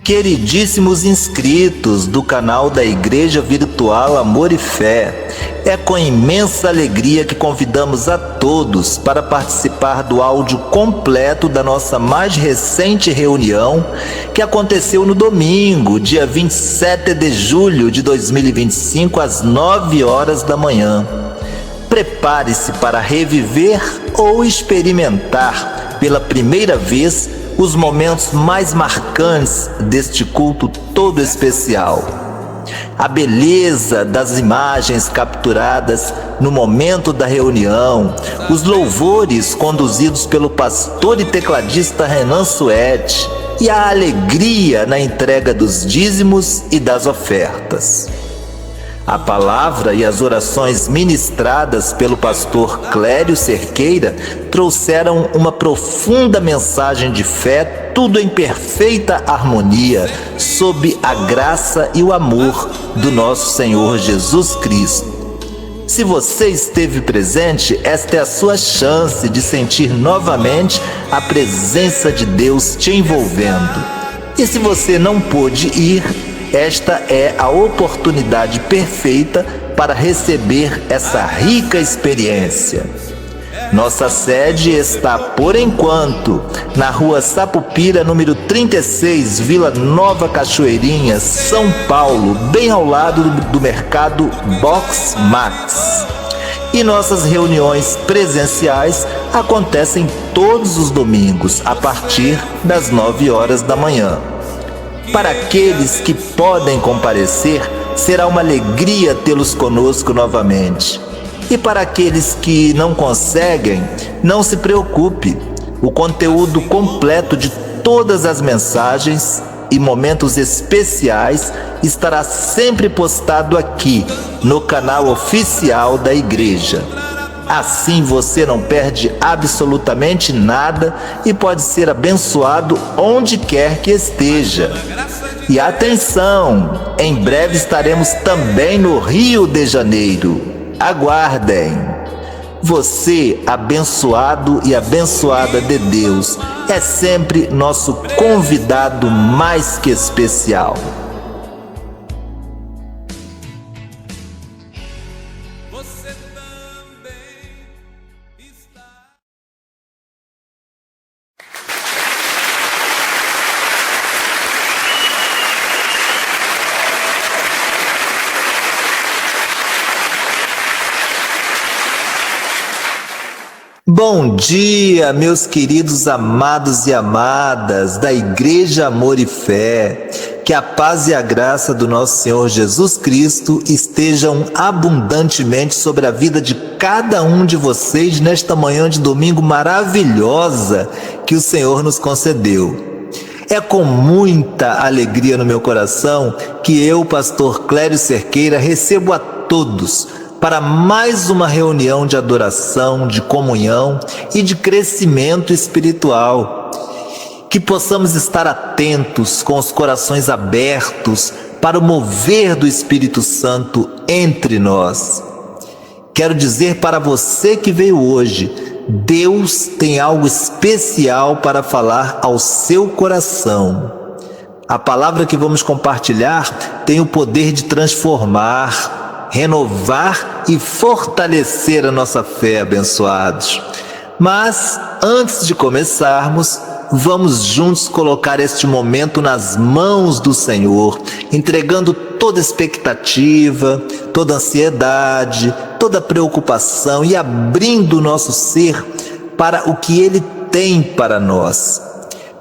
Queridíssimos inscritos do canal da Igreja Virtual Amor e Fé, é com imensa alegria que convidamos a todos para participar do áudio completo da nossa mais recente reunião, que aconteceu no domingo, dia 27 de julho de 2025, às 9 horas da manhã. Prepare-se para reviver ou experimentar pela primeira vez os momentos mais marcantes deste culto todo especial. A beleza das imagens capturadas no momento da reunião, os louvores conduzidos pelo pastor e tecladista Renan Suete e a alegria na entrega dos dízimos e das ofertas. A palavra e as orações ministradas pelo pastor Clério Cerqueira trouxeram uma profunda mensagem de fé, tudo em perfeita harmonia, sob a graça e o amor do nosso Senhor Jesus Cristo. Se você esteve presente, esta é a sua chance de sentir novamente a presença de Deus te envolvendo. E se você não pôde ir, esta é a oportunidade perfeita para receber essa rica experiência. Nossa sede está, por enquanto, na Rua Sapupira, número 36, Vila Nova Cachoeirinha, São Paulo, bem ao lado do mercado Box Max. E nossas reuniões presenciais acontecem todos os domingos, a partir das 9 horas da manhã. Para aqueles que podem comparecer, será uma alegria tê-los conosco novamente. E para aqueles que não conseguem, não se preocupe. O conteúdo completo de todas as mensagens e momentos especiais estará sempre postado aqui, no canal oficial da igreja. Assim você não perde absolutamente nada e pode ser abençoado onde quer que esteja. E atenção, em breve estaremos também no Rio de Janeiro. Aguardem! Você, abençoado e abençoada de Deus, é sempre nosso convidado mais que especial. Bom dia, meus queridos amados e amadas da Igreja Amor e Fé. Que a paz e a graça do nosso Senhor Jesus Cristo estejam abundantemente sobre a vida de cada um de vocês nesta manhã de domingo maravilhosa que o Senhor nos concedeu. É com muita alegria no meu coração que eu, pastor Clério Cerqueira, recebo a todos para mais uma reunião de adoração, de comunhão e de crescimento espiritual. Que possamos estar atentos, com os corações abertos para o mover do Espírito Santo entre nós. Quero dizer para você que veio hoje, Deus tem algo especial para falar ao seu coração. A palavra que vamos compartilhar tem o poder de transformar, renovar e fortalecer a nossa fé, abençoados. Mas, antes de começarmos, vamos juntos colocar este momento nas mãos do Senhor, entregando toda expectativa, toda ansiedade, toda preocupação e abrindo o nosso ser para o que Ele tem para nós.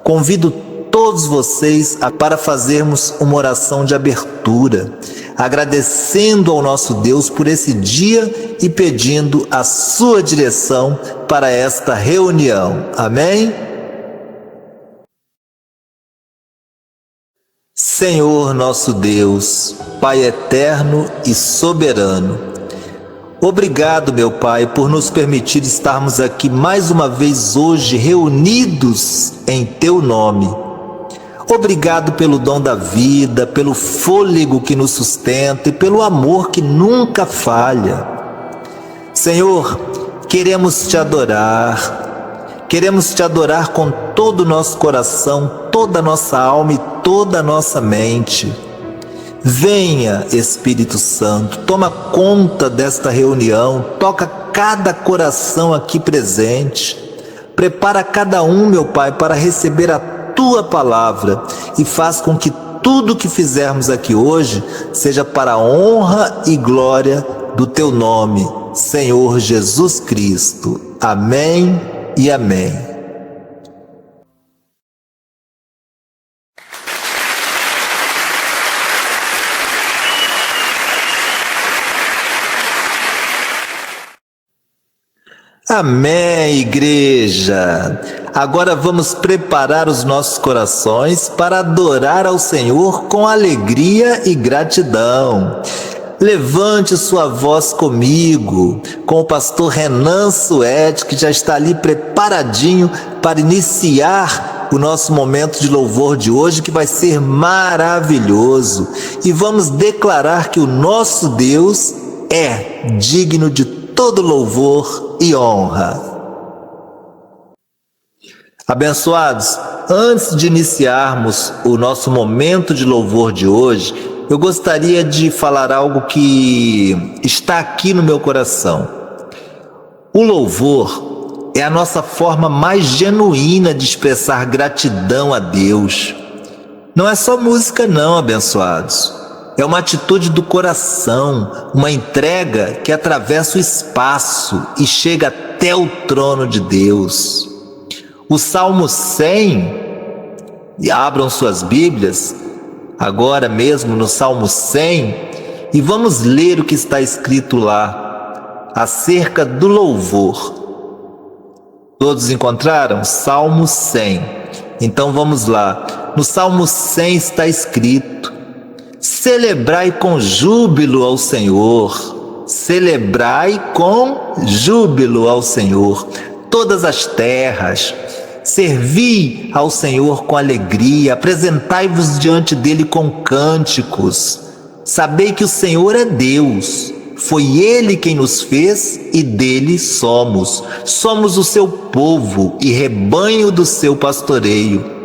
Convido todos vocês para fazermos uma oração de abertura, agradecendo ao nosso Deus por esse dia e pedindo a sua direção para esta reunião. Amém? Senhor nosso Deus, Pai eterno e soberano, obrigado, meu Pai, por nos permitir estarmos aqui mais uma vez hoje reunidos em Teu nome. Obrigado pelo dom da vida, pelo fôlego que nos sustenta e pelo amor que nunca falha. Senhor, queremos Te adorar, Queremos te adorar com todo o nosso coração, toda a nossa alma e toda a nossa mente. Venha, Espírito Santo, toma conta desta reunião, toca cada coração aqui presente. Prepara cada um, meu Pai, para receber a Tua palavra e faz com que tudo que fizermos aqui hoje seja para a honra e glória do Teu nome, Senhor Jesus Cristo. Amém e amém. Amém, igreja! Agora vamos preparar os nossos corações para adorar ao Senhor com alegria e gratidão. Levante sua voz comigo, com o pastor Renan Suede, que já está ali preparadinho para iniciar o nosso momento de louvor de hoje, que vai ser maravilhoso. E vamos declarar que o nosso Deus é digno de todo louvor e honra. Abençoados, antes de iniciarmos o nosso momento de louvor de hoje, eu gostaria de falar algo que está aqui no meu coração. O louvor é a nossa forma mais genuína de expressar gratidão a Deus. Não é só música não, abençoados. É uma atitude do coração, uma entrega que atravessa o espaço e chega até o trono de Deus. O Salmo 100, e abram suas Bíblias, agora mesmo no Salmo 100, e vamos ler o que está escrito lá, acerca do louvor. Todos encontraram? Salmo 100. Então vamos lá. No Salmo 100 está escrito: celebrai com júbilo ao Senhor, celebrai com júbilo ao Senhor, todas as terras, servi ao Senhor com alegria, apresentai-vos diante dele com cânticos, sabei que o Senhor é Deus, foi ele quem nos fez e dele somos o seu povo e rebanho do seu pastoreio.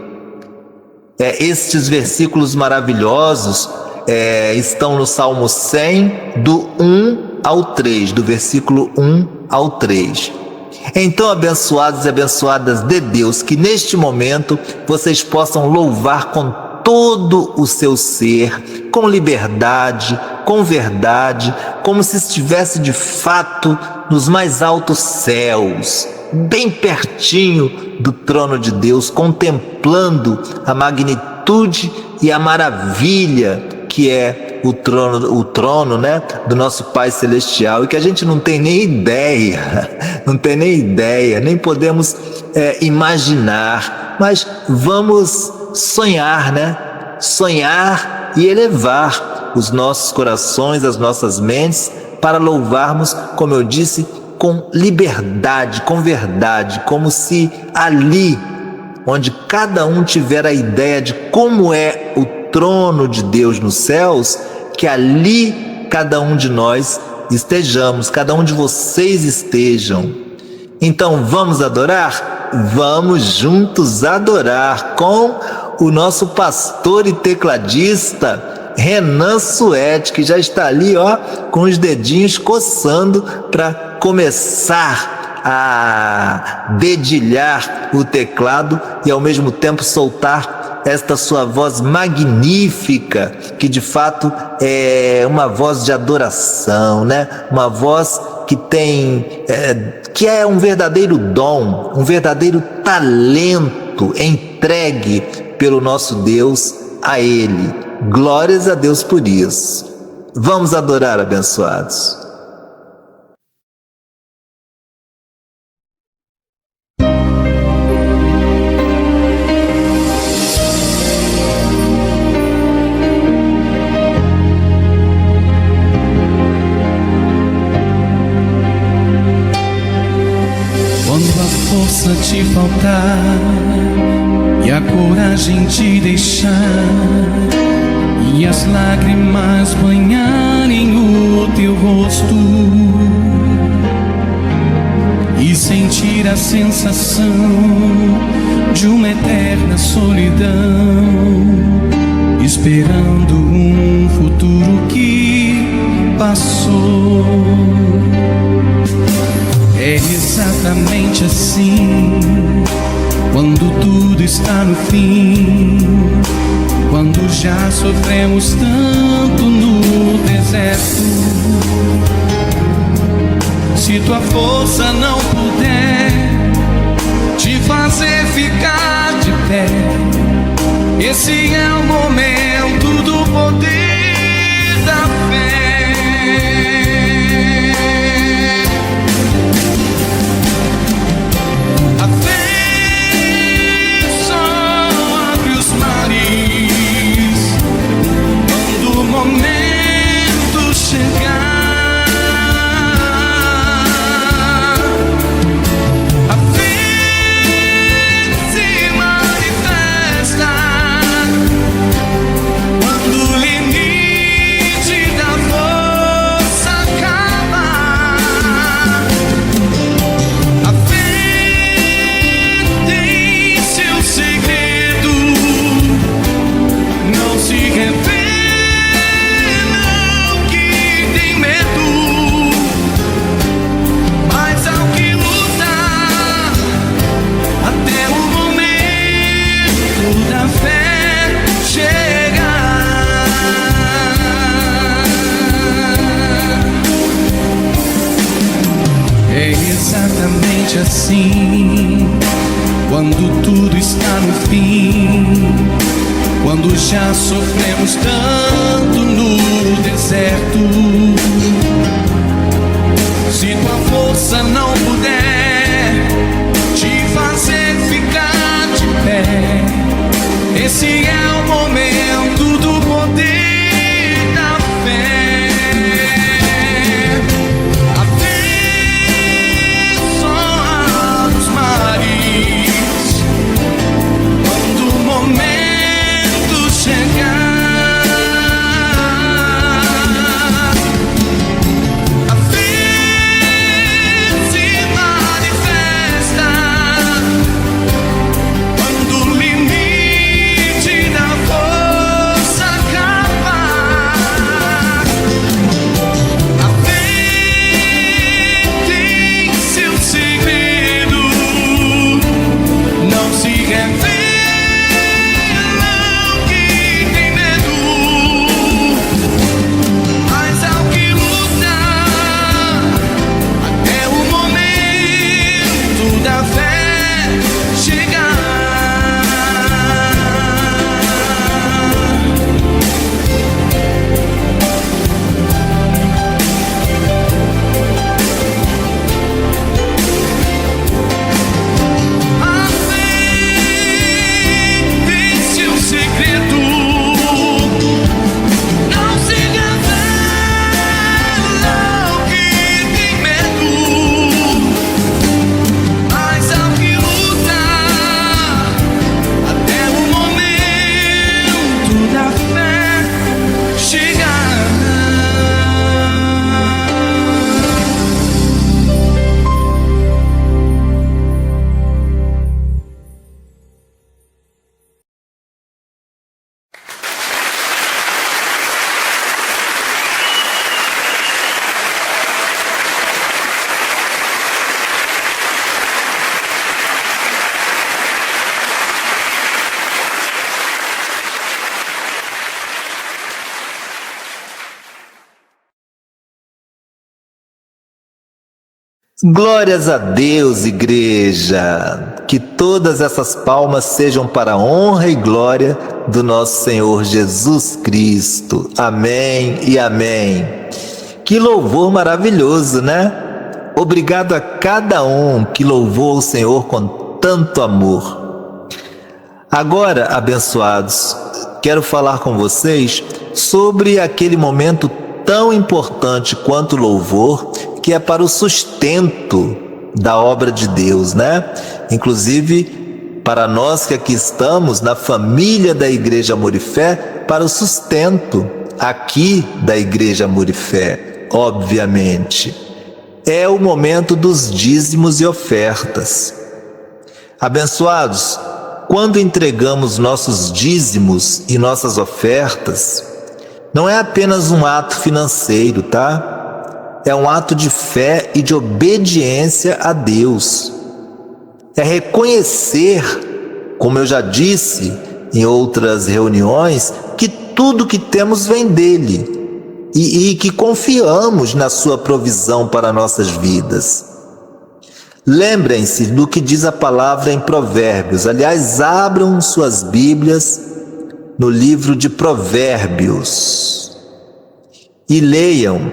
Estes versículos maravilhosos estão no Salmo 100, do 1 ao 3, do versículo 1 ao 3. Então, abençoados e abençoadas de Deus, que neste momento vocês possam louvar com todo o seu ser, com liberdade, com verdade, como se estivesse de fato nos mais altos céus, bem pertinho do trono de Deus, contemplando a magnitude e a maravilha que é o trono, né, do nosso Pai Celestial, e que a gente não tem nem ideia, nem podemos imaginar, mas vamos sonhar, né? Sonhar e elevar os nossos corações, as nossas mentes, para louvarmos, como eu disse, com liberdade, com verdade, como se ali, onde cada um tiver a ideia de como é o trono de Deus nos céus, que ali cada um de nós estejamos, cada um de vocês estejam. Então vamos adorar? Vamos juntos adorar com o nosso pastor e tecladista Renan Suede, que já está ali, ó, com os dedinhos coçando para começar a dedilhar o teclado e ao mesmo tempo soltar esta sua voz magnífica, que de fato é uma voz de adoração, né? Uma voz que é um verdadeiro dom, um verdadeiro talento entregue pelo nosso Deus a Ele. Glórias a Deus por isso. Vamos adorar, abençoados. Te faltar e a coragem te deixar e as lágrimas banharem o teu rosto e sentir a sensação de uma eterna solidão, esperando um futuro que passou. É exatamente assim, quando tudo está no fim, quando já sofremos tanto no deserto. Se tua força não puder te fazer ficar de pé, esse é o momento do poder da fé. A fé só abre os mares quando o momento chegar. Exatamente assim, quando tudo está no fim, quando já sofremos tanto no deserto. Se tua força não puder te fazer ficar de pé, esse é o momento do poder da fé. Glórias a Deus, igreja! Que todas essas palmas sejam para a honra e glória do nosso Senhor Jesus Cristo. Amém e amém. Que louvor maravilhoso, né? Obrigado a cada um que louvou o Senhor com tanto amor. Agora, abençoados, quero falar com vocês sobre aquele momento tão importante quanto o louvor, que é para o sustento da obra de Deus, né? Inclusive, para nós que aqui estamos na família da Igreja Amor e Fé, para o sustento aqui da Igreja Amor e Fé, obviamente. é o momento dos dízimos e ofertas. Abençoados, quando entregamos nossos dízimos e nossas ofertas, não é apenas um ato financeiro, tá? É um ato de fé e de obediência a Deus. É reconhecer, como eu já disse em outras reuniões, que tudo que temos vem dele e que confiamos na sua provisão para nossas vidas. Lembrem-se do que diz a palavra em Provérbios. Aliás, abram suas Bíblias no livro de Provérbios e leiam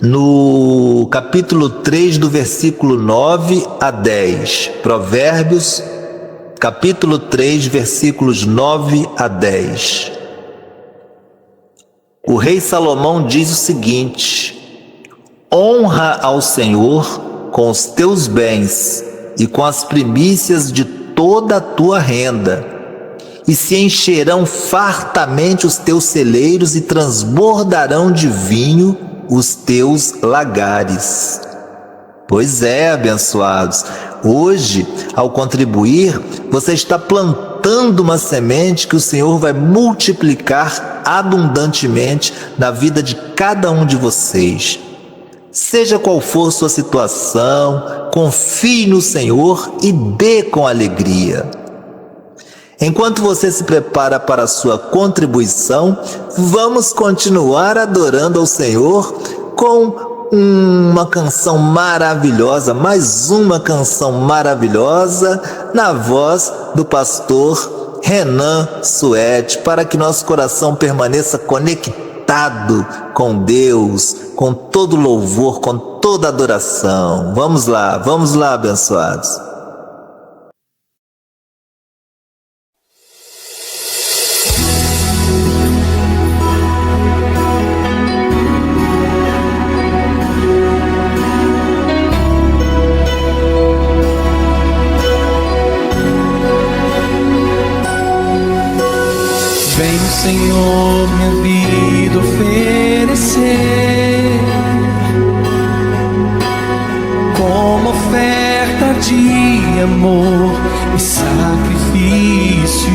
no capítulo 3, do versículo 9 a 10. Provérbios, capítulo 3, versículos 9 a 10. O rei Salomão diz o seguinte: honra ao Senhor com os teus bens e com as primícias de toda a tua renda, e se encherão fartamente os teus celeiros e transbordarão de vinho os teus lagares. Pois é, abençoados, hoje, ao contribuir, você está plantando uma semente que o Senhor vai multiplicar abundantemente na vida de cada um de vocês. Seja qual for sua situação, confie no Senhor e dê com alegria. Enquanto você se prepara para a sua contribuição, vamos continuar adorando ao Senhor com uma canção maravilhosa, mais uma canção maravilhosa, na voz do pastor Renan Suete, para que nosso coração permaneça conectado com Deus, com todo louvor, com toda adoração. Vamos lá, abençoados. Vem, Senhor, minha vida oferecer como oferta de amor e sacrifício.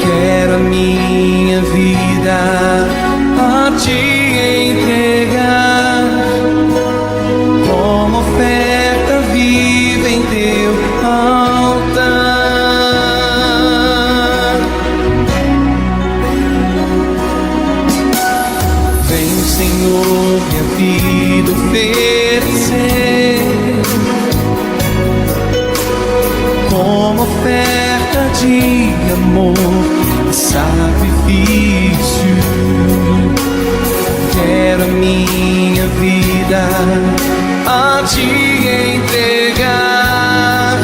Quero a minha vida a te entregar como oferta viva em teu altar. Senhor, minha vida oferecer como oferta de amor e sacrifício. Quero a minha vida a te entregar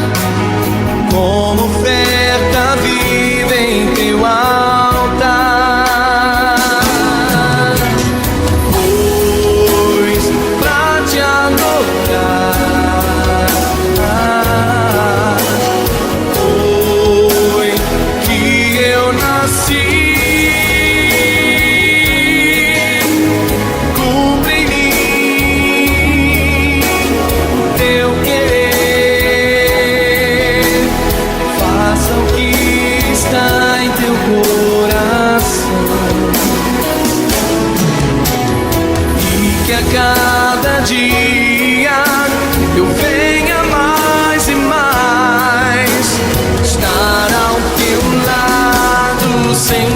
como oferta viva em teu altar. Que a cada dia eu venha mais e mais estar ao teu lado, Senhor.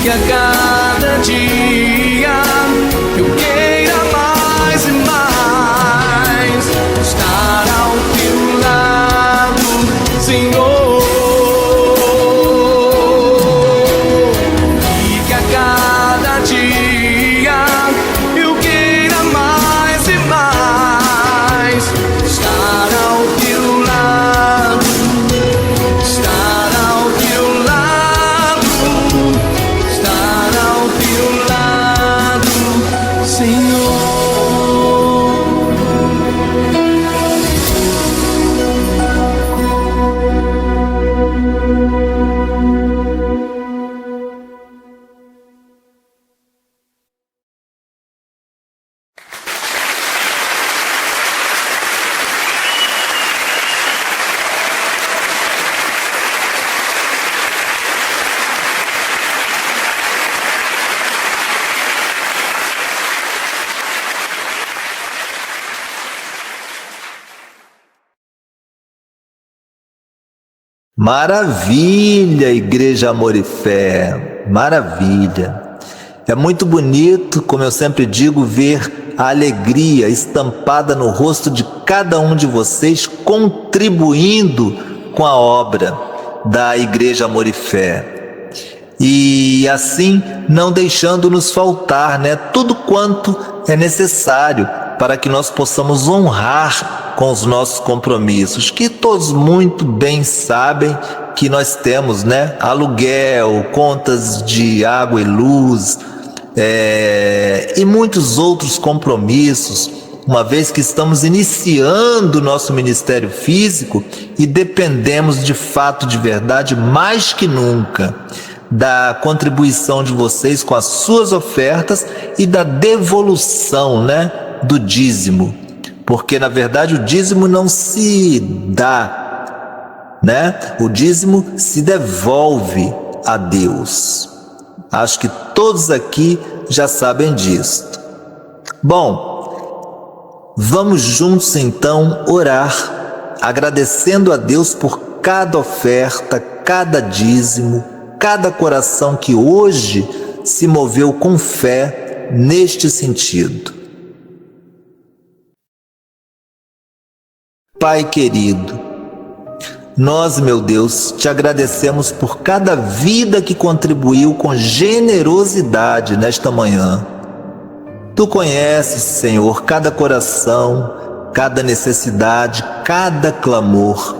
que a cada dia eu queira mais e mais estar ao teu lado, Senhor. E que a cada dia eu queira mais e mais estar ao teu lado, estar ao teu lado, estar ao teu lado, Senhor. Maravilha, Igreja Amor e Fé, maravilha. É muito bonito, como eu sempre digo, ver a alegria estampada no rosto de cada um de vocês, contribuindo com a obra da Igreja Amor e Fé. E assim, não deixando nos faltar, tudo quanto é necessário para que nós possamos honrar com os nossos compromissos, que todos muito bem sabem que nós temos, aluguel, contas de água e luz, e muitos outros compromissos, uma vez que estamos iniciando o nosso ministério físico e dependemos de fato, de verdade, mais que nunca, da contribuição de vocês com as suas ofertas e da devolução, do dízimo. Porque, na verdade, o dízimo não se dá, O dízimo se devolve a Deus. Acho que todos aqui já sabem disto. Bom, vamos juntos então orar, agradecendo a Deus por cada oferta, cada dízimo, cada coração que hoje se moveu com fé neste sentido. Pai querido, nós, meu Deus, te agradecemos por cada vida que contribuiu com generosidade nesta manhã. Tu conheces, Senhor, cada coração, cada necessidade, cada clamor.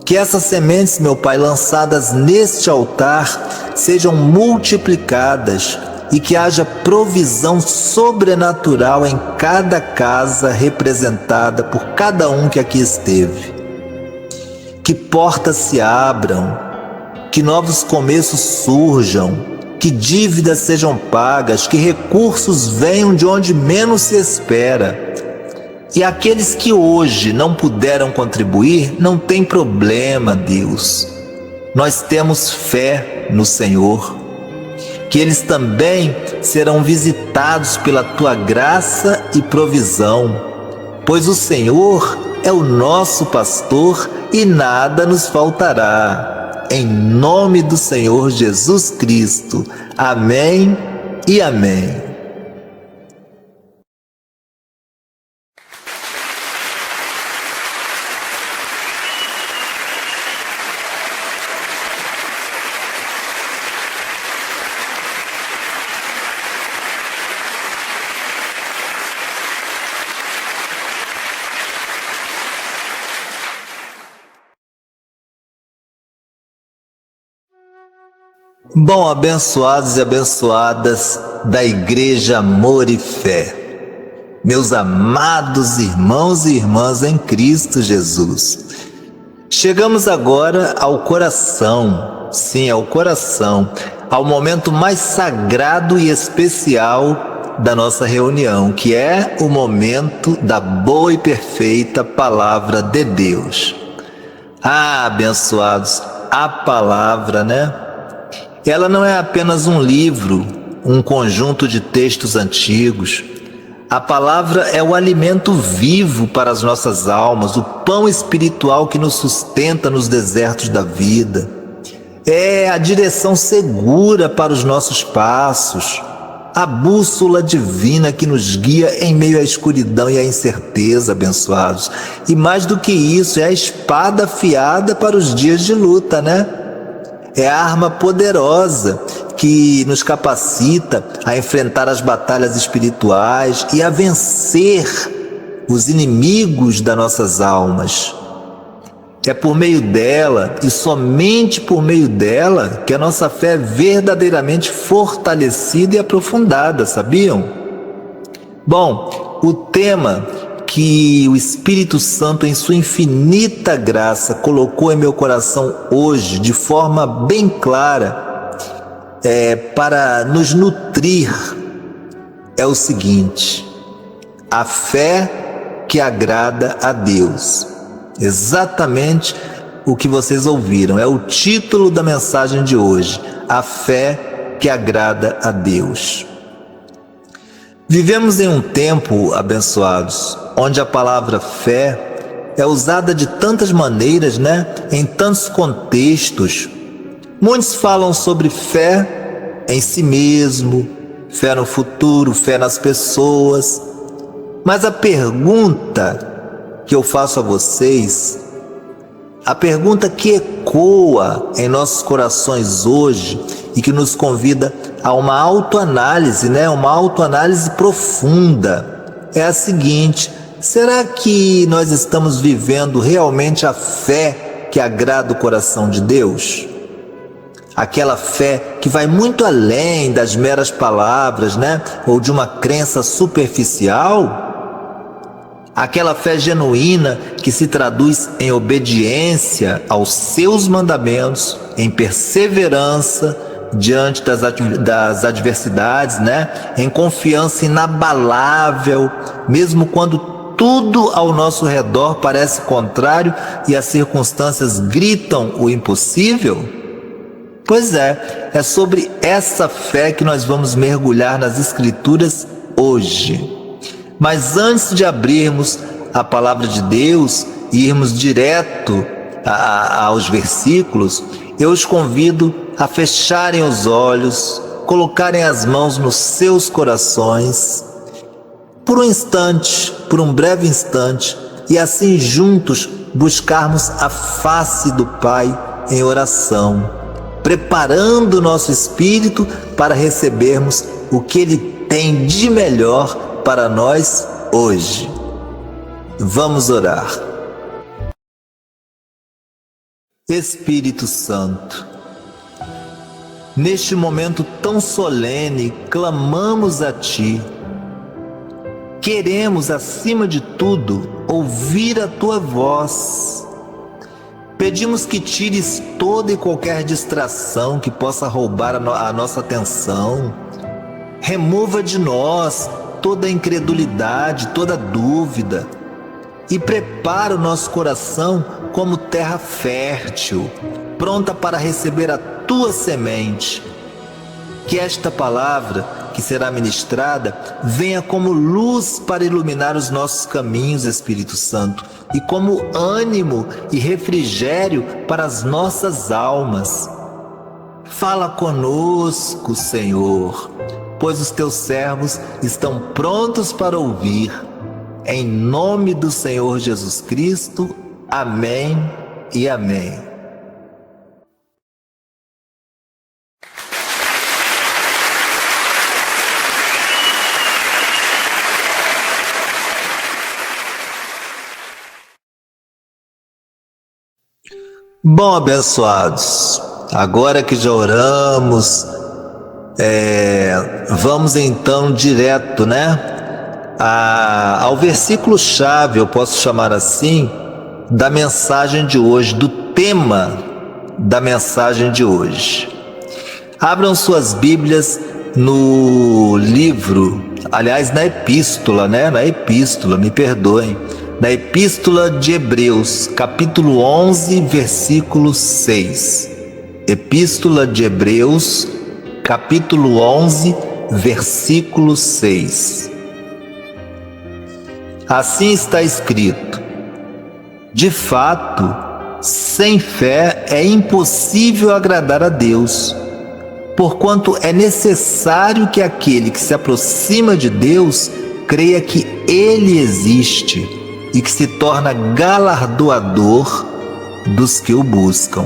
Que essas sementes, meu Pai, lançadas neste altar, sejam multiplicadas e que haja provisão sobrenatural em cada casa representada por cada um que aqui esteve. Que portas se abram, que novos começos surjam, que dívidas sejam pagas, que recursos venham de onde menos se espera. E aqueles que hoje não puderam contribuir, não tem problema, Deus. Nós temos fé no Senhor, que eles também serão visitados pela Tua graça e provisão, pois o Senhor é o nosso pastor e nada nos faltará. Em nome do Senhor Jesus Cristo. Amém e amém. Bom, abençoados e abençoadas da Igreja Amor e Fé, meus amados irmãos e irmãs em Cristo Jesus, chegamos agora ao coração, sim, ao coração, ao momento mais sagrado e especial da nossa reunião, que é o momento da boa e perfeita Palavra de Deus. Ah, abençoados, a palavra, ela não é apenas um livro, um conjunto de textos antigos. A palavra é o alimento vivo para as nossas almas, o pão espiritual que nos sustenta nos desertos da vida. É a direção segura para os nossos passos, a bússola divina que nos guia em meio à escuridão e à incerteza, abençoados. E mais do que isso, é a espada afiada para os dias de luta, né? É a arma poderosa que nos capacita a enfrentar as batalhas espirituais e a vencer os inimigos das nossas almas. É por meio dela, e somente por meio dela, que a nossa fé é verdadeiramente fortalecida e aprofundada, sabiam? Bom, o tema que o Espírito Santo, em sua infinita graça, colocou em meu coração hoje, de forma bem clara, para nos nutrir, é o seguinte: a fé que agrada a Deus. Exatamente o que vocês ouviram, é o título da mensagem de hoje: a fé que agrada a Deus. Vivemos em um tempo, abençoados, onde a palavra fé é usada de tantas maneiras, né? Em tantos contextos. Muitos falam sobre fé em si mesmo, fé no futuro, fé nas pessoas. Mas a pergunta que eu faço a vocês, a pergunta que ecoa em nossos corações hoje e que nos convida a uma autoanálise, né? Uma autoanálise profunda, é a seguinte: será que nós estamos vivendo realmente a fé que agrada o coração de Deus? Aquela fé que vai muito além das meras palavras, né? Ou de uma crença superficial? Aquela fé genuína que se traduz em obediência aos seus mandamentos, em perseverança diante das adversidades, né? Em confiança inabalável, mesmo quando tudo ao nosso redor parece contrário e as circunstâncias gritam o impossível? Pois é sobre essa fé que nós vamos mergulhar nas Escrituras hoje. Mas antes de abrirmos a palavra de Deus e irmos direto aos versículos, eu os convido a fecharem os olhos, colocarem as mãos nos seus corações, por um instante, por um breve instante, e assim juntos buscarmos a face do Pai em oração, preparando o nosso espírito para recebermos o que Ele tem de melhor para nós hoje. Vamos orar. Espírito Santo, neste momento tão solene, clamamos a Ti. Queremos, acima de tudo, ouvir a Tua voz. Pedimos que tires toda e qualquer distração que possa roubar a nossa atenção. Remova de nós toda incredulidade, toda dúvida, e prepara o nosso coração como terra fértil, pronta para receber a Tua semente. Que esta palavra que será ministrada venha como luz para iluminar os nossos caminhos, Espírito Santo, e como ânimo e refrigério para as nossas almas. Fala conosco, Senhor, pois os Teus servos estão prontos para ouvir. Em nome do Senhor Jesus Cristo, amém e amém. Bom, abençoados, agora que já oramos, vamos então direto, né? Ao versículo-chave, eu posso chamar assim, da mensagem de hoje, do tema da mensagem de hoje. Abram suas Bíblias no livro, aliás, na epístola, né? Na epístola, me perdoem, na epístola de Hebreus, capítulo 11, versículo 6. Epístola de Hebreus, capítulo 11, versículo 6. Assim está escrito: de fato, sem fé é impossível agradar a Deus, porquanto é necessário que aquele que se aproxima de Deus creia que Ele existe e que se torna galardoador dos que o buscam.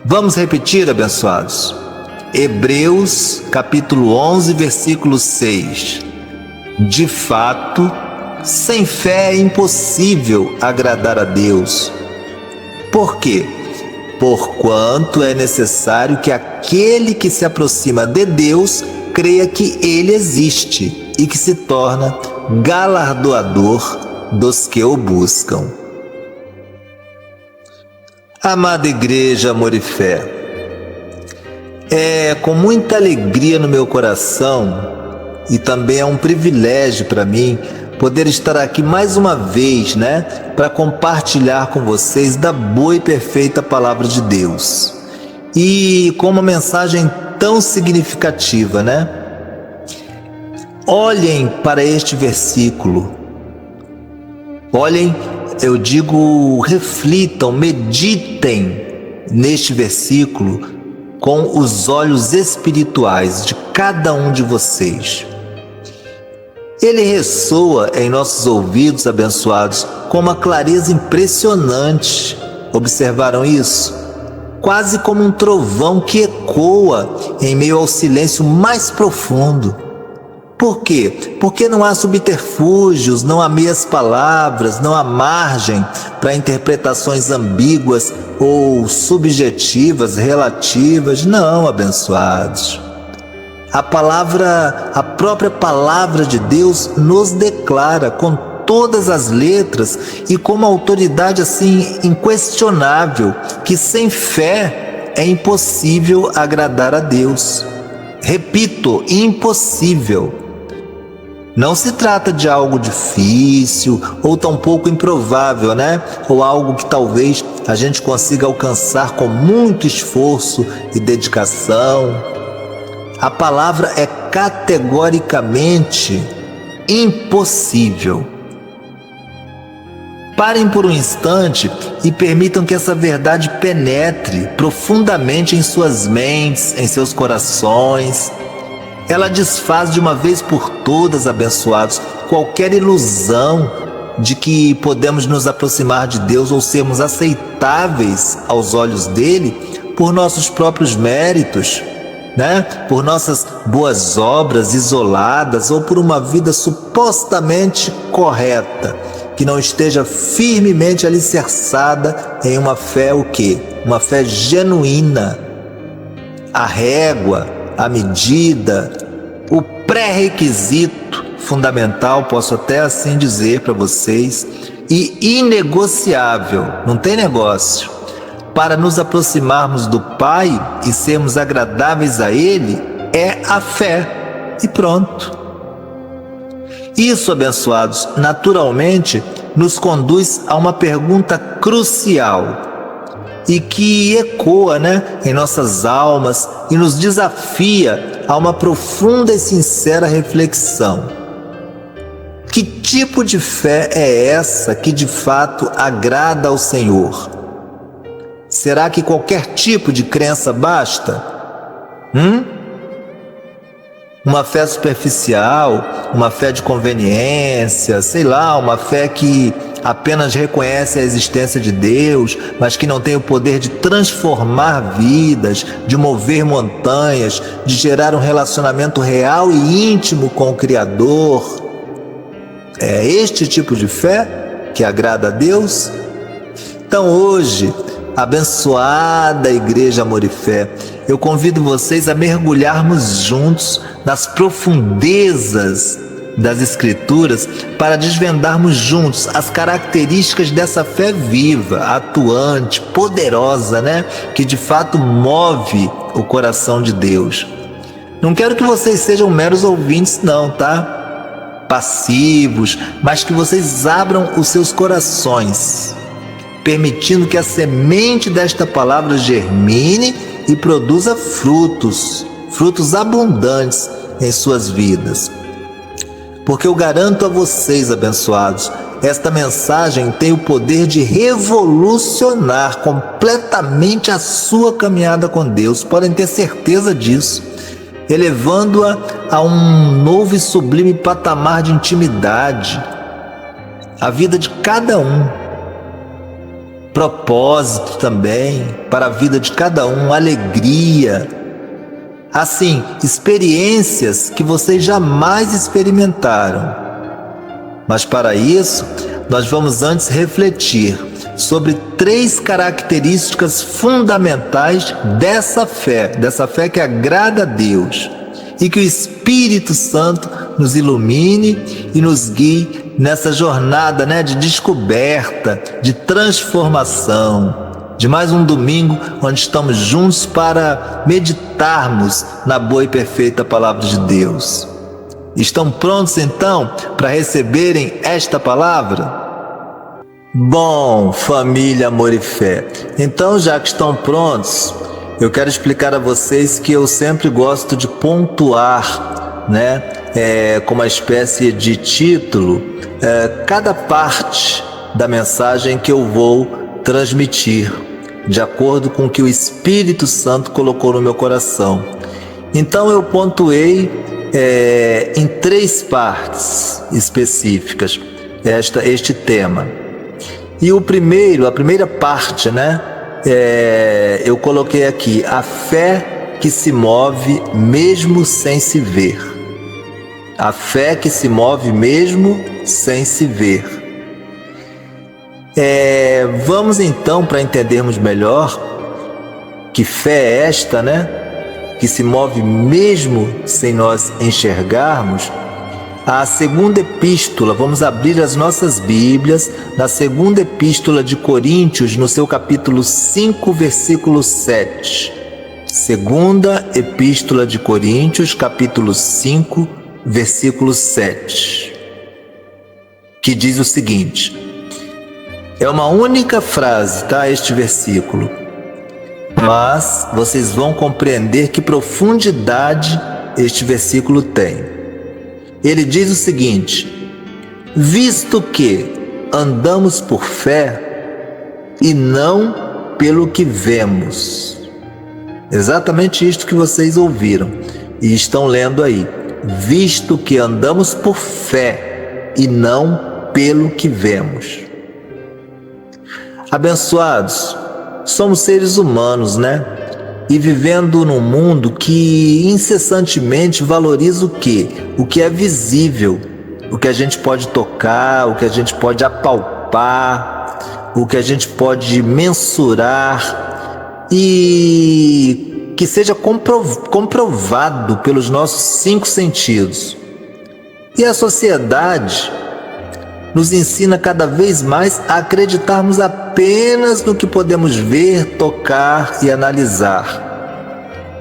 Vamos repetir, abençoados? Hebreus capítulo 11, versículo 6. De fato, sem fé é impossível agradar a Deus. Por quê? Porquanto é necessário que aquele que se aproxima de Deus creia que Ele existe e que se torna galardoador dos que o buscam. Amada Igreja Amor e Fé, é com muita alegria no meu coração e também é um privilégio para mim poder estar aqui mais uma vez, para compartilhar com vocês da boa e perfeita Palavra de Deus. E com uma mensagem tão significativa, Olhem para este versículo. Olhem, eu digo, reflitam, meditem neste versículo com os olhos espirituais de cada um de vocês. Ele ressoa em nossos ouvidos, abençoados, com uma clareza impressionante. Observaram isso? Quase como um trovão que ecoa em meio ao silêncio mais profundo. Por quê? Porque não há subterfúgios, não há meias palavras, não há margem para interpretações ambíguas ou subjetivas, relativas. Não, abençoados. A própria palavra de Deus nos declara com todas as letras e com uma autoridade assim inquestionável que sem fé é impossível agradar a Deus. Repito, impossível. Não se trata de algo difícil ou tampouco improvável, Ou algo que talvez a gente consiga alcançar com muito esforço e dedicação. A palavra é categoricamente impossível. Parem por um instante e permitam que essa verdade penetre profundamente em suas mentes, em seus corações. Ela desfaz de uma vez por todas, abençoados, qualquer ilusão de que podemos nos aproximar de Deus ou sermos aceitáveis aos olhos dele por nossos próprios méritos, por nossas boas obras isoladas ou por uma vida supostamente correta, que não esteja firmemente alicerçada em uma fé o quê? Uma fé genuína. A régua, a medida, o pré-requisito fundamental, posso até assim dizer para vocês, e inegociável, não tem negócio, para nos aproximarmos do Pai e sermos agradáveis a Ele, é a fé. E pronto. Isso, abençoados, naturalmente nos conduz a uma pergunta crucial e que ecoa, em nossas almas e nos desafia a uma profunda e sincera reflexão. Que tipo de fé é essa que de fato agrada ao Senhor? Será que qualquer tipo de crença basta? Uma fé superficial, uma fé de conveniência, uma fé que apenas reconhece a existência de Deus, mas que não tem o poder de transformar vidas, de mover montanhas, de gerar um relacionamento real e íntimo com o Criador. É este tipo de fé que agrada a Deus? Então hoje, abençoada Igreja Amor e Fé, eu convido vocês a mergulharmos juntos nas profundezas das Escrituras para desvendarmos juntos as características dessa fé viva, atuante, poderosa, que de fato move o coração de Deus. Não quero que vocês sejam meros ouvintes não, passivos, mas que vocês abram os seus corações, permitindo que a semente desta palavra germine e produza frutos abundantes em suas vidas. Porque eu garanto a vocês, abençoados, esta mensagem tem o poder de revolucionar completamente a sua caminhada com Deus. Podem ter certeza disso, elevando-a a um novo e sublime patamar de intimidade. A vida de cada um, propósito também para a vida de cada um, alegria, assim, experiências que vocês jamais experimentaram. Mas para isso, nós vamos antes refletir sobre 3 características fundamentais dessa fé que agrada a Deus, e que o Espírito Santo nos ilumine e nos guie nessa jornada, de descoberta, de transformação, de mais um domingo onde estamos juntos para meditarmos na boa e perfeita Palavra de Deus. Estão prontos então para receberem esta palavra? Bom, família Amor e Fé, então já que estão prontos, eu quero explicar a vocês que eu sempre gosto de pontuar, com uma espécie de título, cada parte da mensagem que eu vou transmitir, de acordo com o que o Espírito Santo colocou no meu coração. Então eu pontuei em 3 partes específicas este tema. E a primeira parte, eu coloquei aqui: a fé que se move mesmo sem se ver. A fé que se move mesmo sem se ver. Vamos então, para entendermos melhor que fé é esta, que se move mesmo sem nós enxergarmos, a segunda epístola, vamos abrir as nossas Bíblias, na segunda epístola de Coríntios, no seu capítulo 5, versículo 7. Segunda epístola de Coríntios, capítulo 5, versículo 7. Que diz o seguinte, é uma única frase, este versículo, mas vocês vão compreender que profundidade este versículo tem. Ele diz o seguinte: visto que andamos por fé e não pelo que vemos. Exatamente isto que vocês ouviram e estão lendo aí. Visto que andamos por fé e não pelo que vemos. Abençoados, somos seres humanos, e vivendo num mundo que incessantemente valoriza o quê? O que é visível, o que a gente pode tocar, o que a gente pode apalpar, o que a gente pode mensurar e que seja comprovado pelos nossos 5 sentidos. E a sociedade nos ensina cada vez mais a acreditarmos apenas no que podemos ver, tocar e analisar.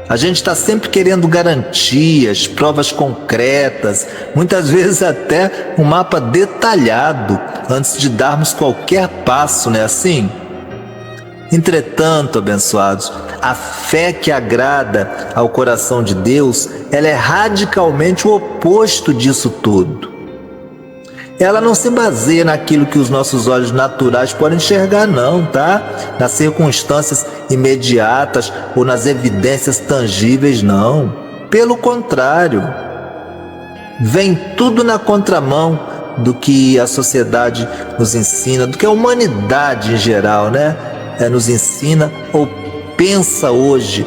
A gente está sempre querendo garantias, provas concretas, muitas vezes até um mapa detalhado antes de darmos qualquer passo, não é assim? Entretanto, abençoados, a fé que agrada ao coração de Deus, ela é radicalmente o oposto disso tudo. Ela não se baseia naquilo que os nossos olhos naturais podem enxergar, não, nas circunstâncias imediatas ou nas evidências tangíveis, não. Pelo contrário, vem tudo na contramão do que a sociedade nos ensina, do que a humanidade em geral, nos ensina ou pensa hoje,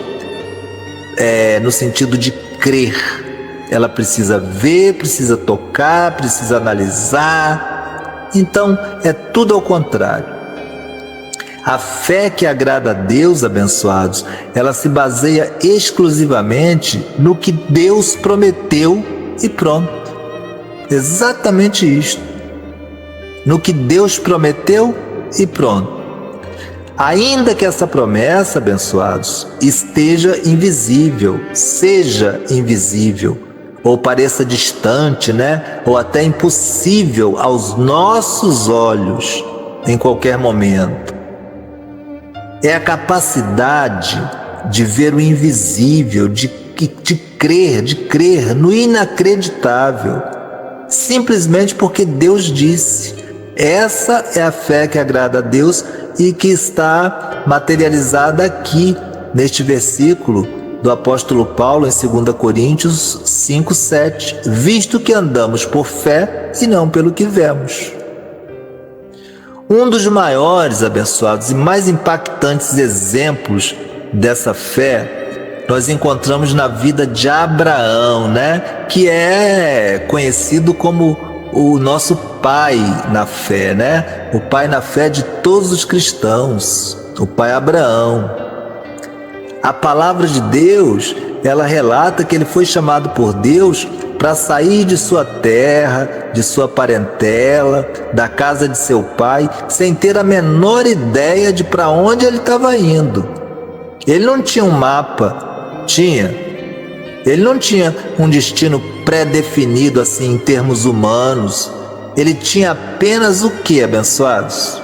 no sentido de crer. Ela precisa ver, precisa tocar, precisa analisar. Então, é tudo ao contrário. A fé que agrada a Deus, abençoados, ela se baseia exclusivamente no que Deus prometeu e pronto. Exatamente isto. No que Deus prometeu e pronto. Ainda que essa promessa, abençoados, esteja invisível, seja invisível, ou pareça distante, ou até impossível aos nossos olhos em qualquer momento. É a capacidade de ver o invisível, de crer no inacreditável, simplesmente porque Deus disse. Essa é a fé que agrada a Deus e que está materializada aqui neste versículo do apóstolo Paulo em 2 Coríntios 5:7, visto que andamos por fé e não pelo que vemos. Um dos maiores, abençoados, e mais impactantes exemplos dessa fé nós encontramos na vida de Abraão, né? Que é conhecido como o nosso pai na fé, né? O pai na fé de todos os cristãos, o pai Abraão. A palavra de Deus, ela relata que ele foi chamado por Deus para sair de sua terra, de sua parentela, da casa de seu pai, sem ter a menor ideia de para onde ele estava indo. Ele não tinha um mapa, ele não tinha um destino pré-definido assim em termos humanos. Ele tinha apenas o que, abençoados?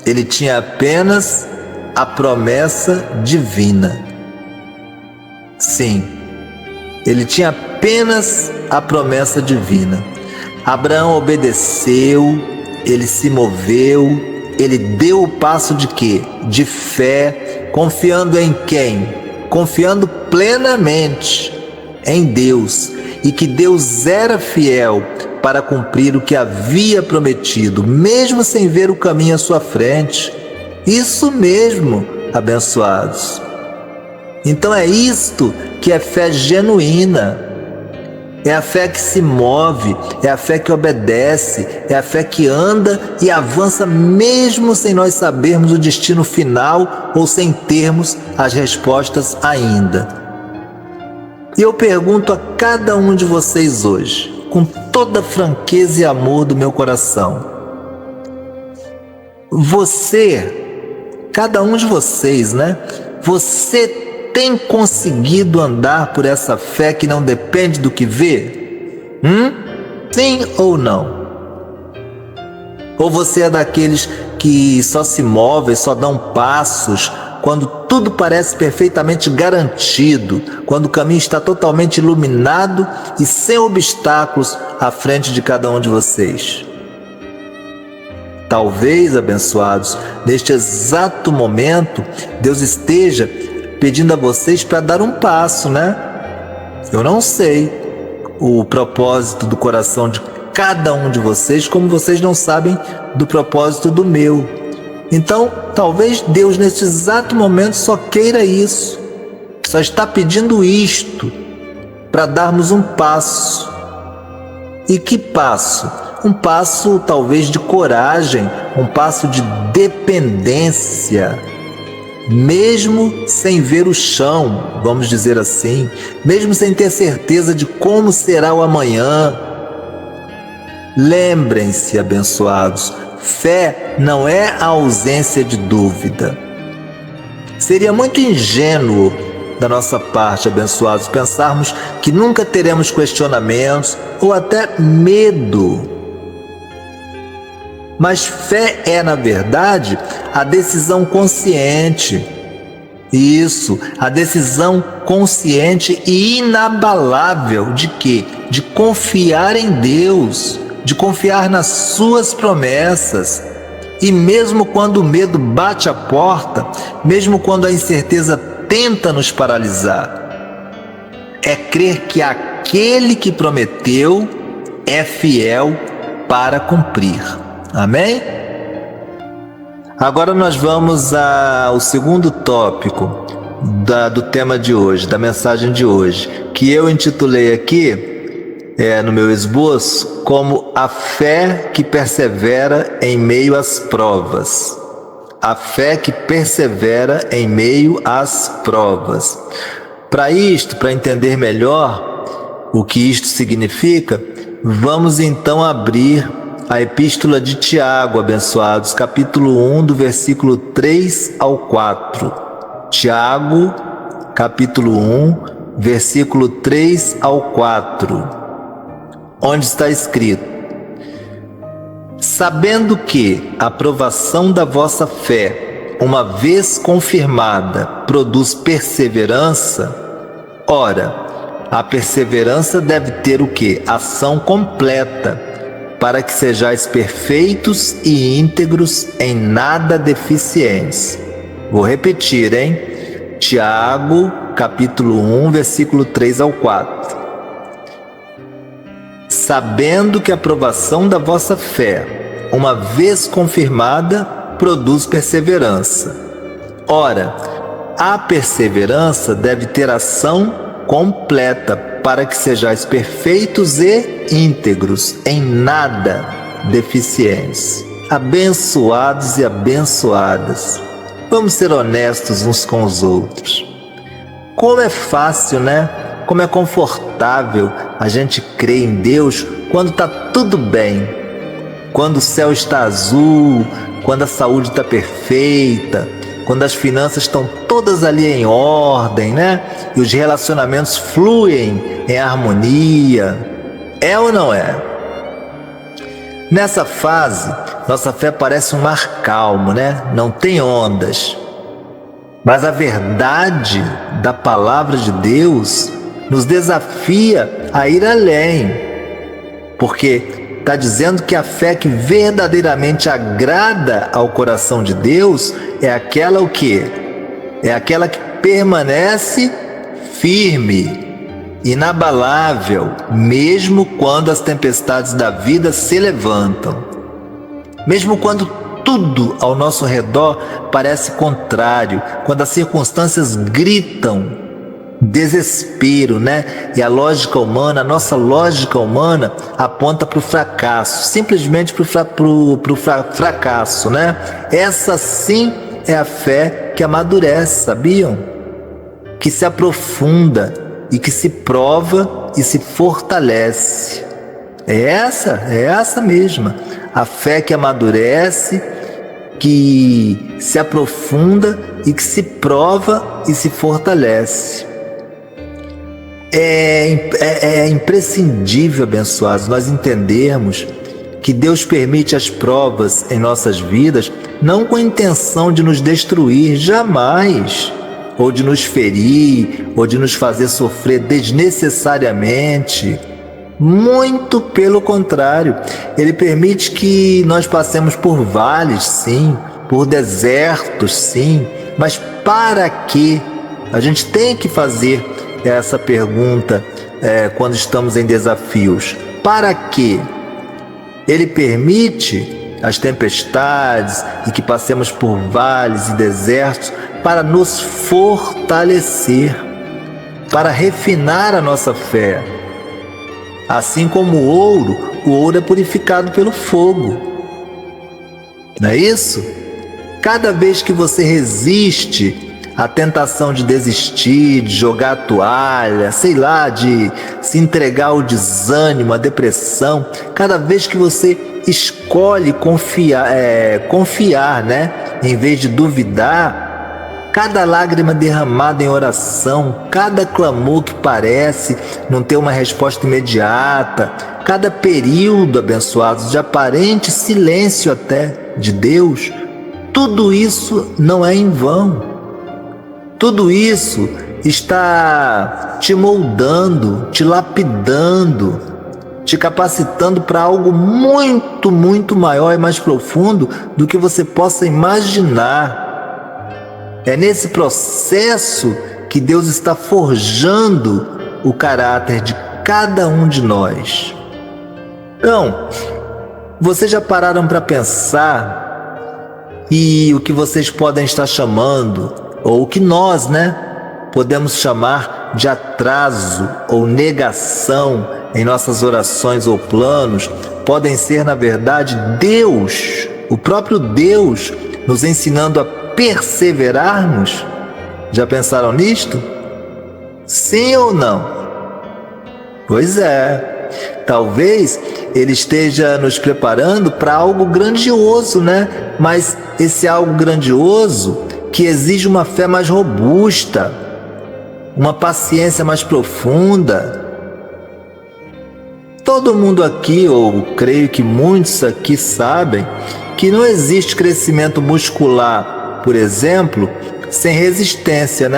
Ele tinha apenas a promessa divina. Sim, ele tinha apenas a promessa divina. Abraão obedeceu, ele se moveu, ele deu o passo de quê? De fé, confiando em quem? Confiando plenamente em Deus, e que Deus era fiel para cumprir o que havia prometido, mesmo sem ver o caminho à sua frente. Isso mesmo, abençoados. Então é isto que é fé genuína. É a fé que se move, é a fé que obedece, é a fé que anda e avança mesmo sem nós sabermos o destino final ou sem termos as respostas ainda. E eu pergunto a cada um de vocês hoje, com toda a franqueza e amor do meu coração: cada um de vocês, né? Você tem conseguido andar por essa fé que não depende do que vê? Sim ou não? Ou você é daqueles que só se movem, só dão passos quando tudo parece perfeitamente garantido, quando o caminho está totalmente iluminado e sem obstáculos à frente de cada um de vocês? Talvez, abençoados, neste exato momento, Deus esteja pedindo a vocês para dar um passo, né? Eu não sei o propósito do coração de cada um de vocês, como vocês não sabem do propósito do meu. Então, talvez Deus nesse exato momento só queira isso, só está pedindo isto, para darmos um passo. E que passo? Um passo talvez de coragem, um passo de dependência, mesmo sem ver o chão, vamos dizer assim, mesmo sem ter certeza de como será o amanhã. Lembrem-se, abençoados, fé não é a ausência de dúvida. Seria muito ingênuo da nossa parte, abençoados, pensarmos que nunca teremos questionamentos ou até medo. Mas fé é, na verdade, a decisão consciente. Isso, a decisão consciente e inabalável de quê? De confiar em Deus, de confiar nas suas promessas. E mesmo quando o medo bate a porta, mesmo quando a incerteza tenta nos paralisar, é crer que aquele que prometeu é fiel para cumprir. Amém? Agora nós vamos ao segundo tópico do tema de hoje, da mensagem de hoje, que eu intitulei aqui, no meu esboço, como a fé que persevera em meio às provas. A fé que persevera em meio às provas. Para entender melhor o que isto significa, vamos então abrir a Epístola de Tiago, abençoados, capítulo 1, do versículo 3 ao 4. Tiago, capítulo 1, versículo 3 ao 4, onde está escrito: sabendo que a provação da vossa fé, uma vez confirmada, produz perseverança, ora, a perseverança deve ter o quê? Ação completa, para que sejais perfeitos e íntegros, em nada deficientes. Vou repetir, hein? Tiago, capítulo 1, versículo 3 ao 4. Sabendo que a provação da vossa fé, uma vez confirmada, produz perseverança. Ora, a perseverança deve ter ação completa, para que sejais perfeitos e íntegros, em nada deficientes. Abençoados e abençoadas. Vamos ser honestos uns com os outros. Como é fácil, né? Como é confortável a gente crer em Deus quando está tudo bem. Quando o céu está azul, quando a saúde está perfeita, quando as finanças estão todas ali em ordem, né? E os relacionamentos fluem em harmonia. É ou não é? Nessa fase, nossa fé parece um mar calmo, né? Não tem ondas. Mas a verdade da palavra de Deus nos desafia a ir além. Porque está dizendo que a fé que verdadeiramente agrada ao coração de Deus é aquela o quê? É aquela que permanece firme, inabalável, mesmo quando as tempestades da vida se levantam. Mesmo quando tudo ao nosso redor parece contrário, quando as circunstâncias gritam desespero, né? E a lógica humana, a nossa lógica humana aponta para o fracasso, simplesmente para o fracasso, né? Essa sim é a fé que amadurece, sabiam? Que se aprofunda e que se prova e se fortalece. É essa mesma. A fé que amadurece, que se aprofunda e que se prova e se fortalece. É imprescindível, abençoados, nós entendermos que Deus permite as provas em nossas vidas não com a intenção de nos destruir, jamais, ou de nos ferir, ou de nos fazer sofrer desnecessariamente. Muito pelo contrário, Ele permite que nós passemos por vales, sim, por desertos, sim, mas para quê? A gente tem que fazer essa pergunta quando estamos em desafios. Para quê? Ele permite as tempestades e que passemos por vales e desertos para nos fortalecer, para refinar a nossa fé. Assim como o ouro é purificado pelo fogo. Não é isso? Cada vez que você resiste à tentação de desistir, de jogar a toalha, sei lá, de se entregar ao desânimo, à depressão, cada vez que você escolhe confiar, né, em vez de duvidar, cada lágrima derramada em oração, cada clamor que parece não ter uma resposta imediata, cada período, abençoados, de aparente silêncio até de Deus, tudo isso não é em vão. Tudo isso está te moldando, te lapidando, te capacitando para algo muito, muito maior e mais profundo do que você possa imaginar. É nesse processo que Deus está forjando o caráter de cada um de nós. Então, vocês já pararam para pensar e o que vocês podem estar chamando, ou o que nós, podemos chamar de atraso ou negação em nossas orações ou planos, podem ser, na verdade, Deus, o próprio Deus, nos ensinando a perseverarmos? Já pensaram nisto? Sim ou não? Pois é. Talvez Ele esteja nos preparando para algo grandioso, Mas esse algo grandioso que exige uma fé mais robusta, uma paciência mais profunda. Todo mundo aqui, ou creio que muitos aqui sabem, que não existe crescimento muscular, por exemplo, sem resistência,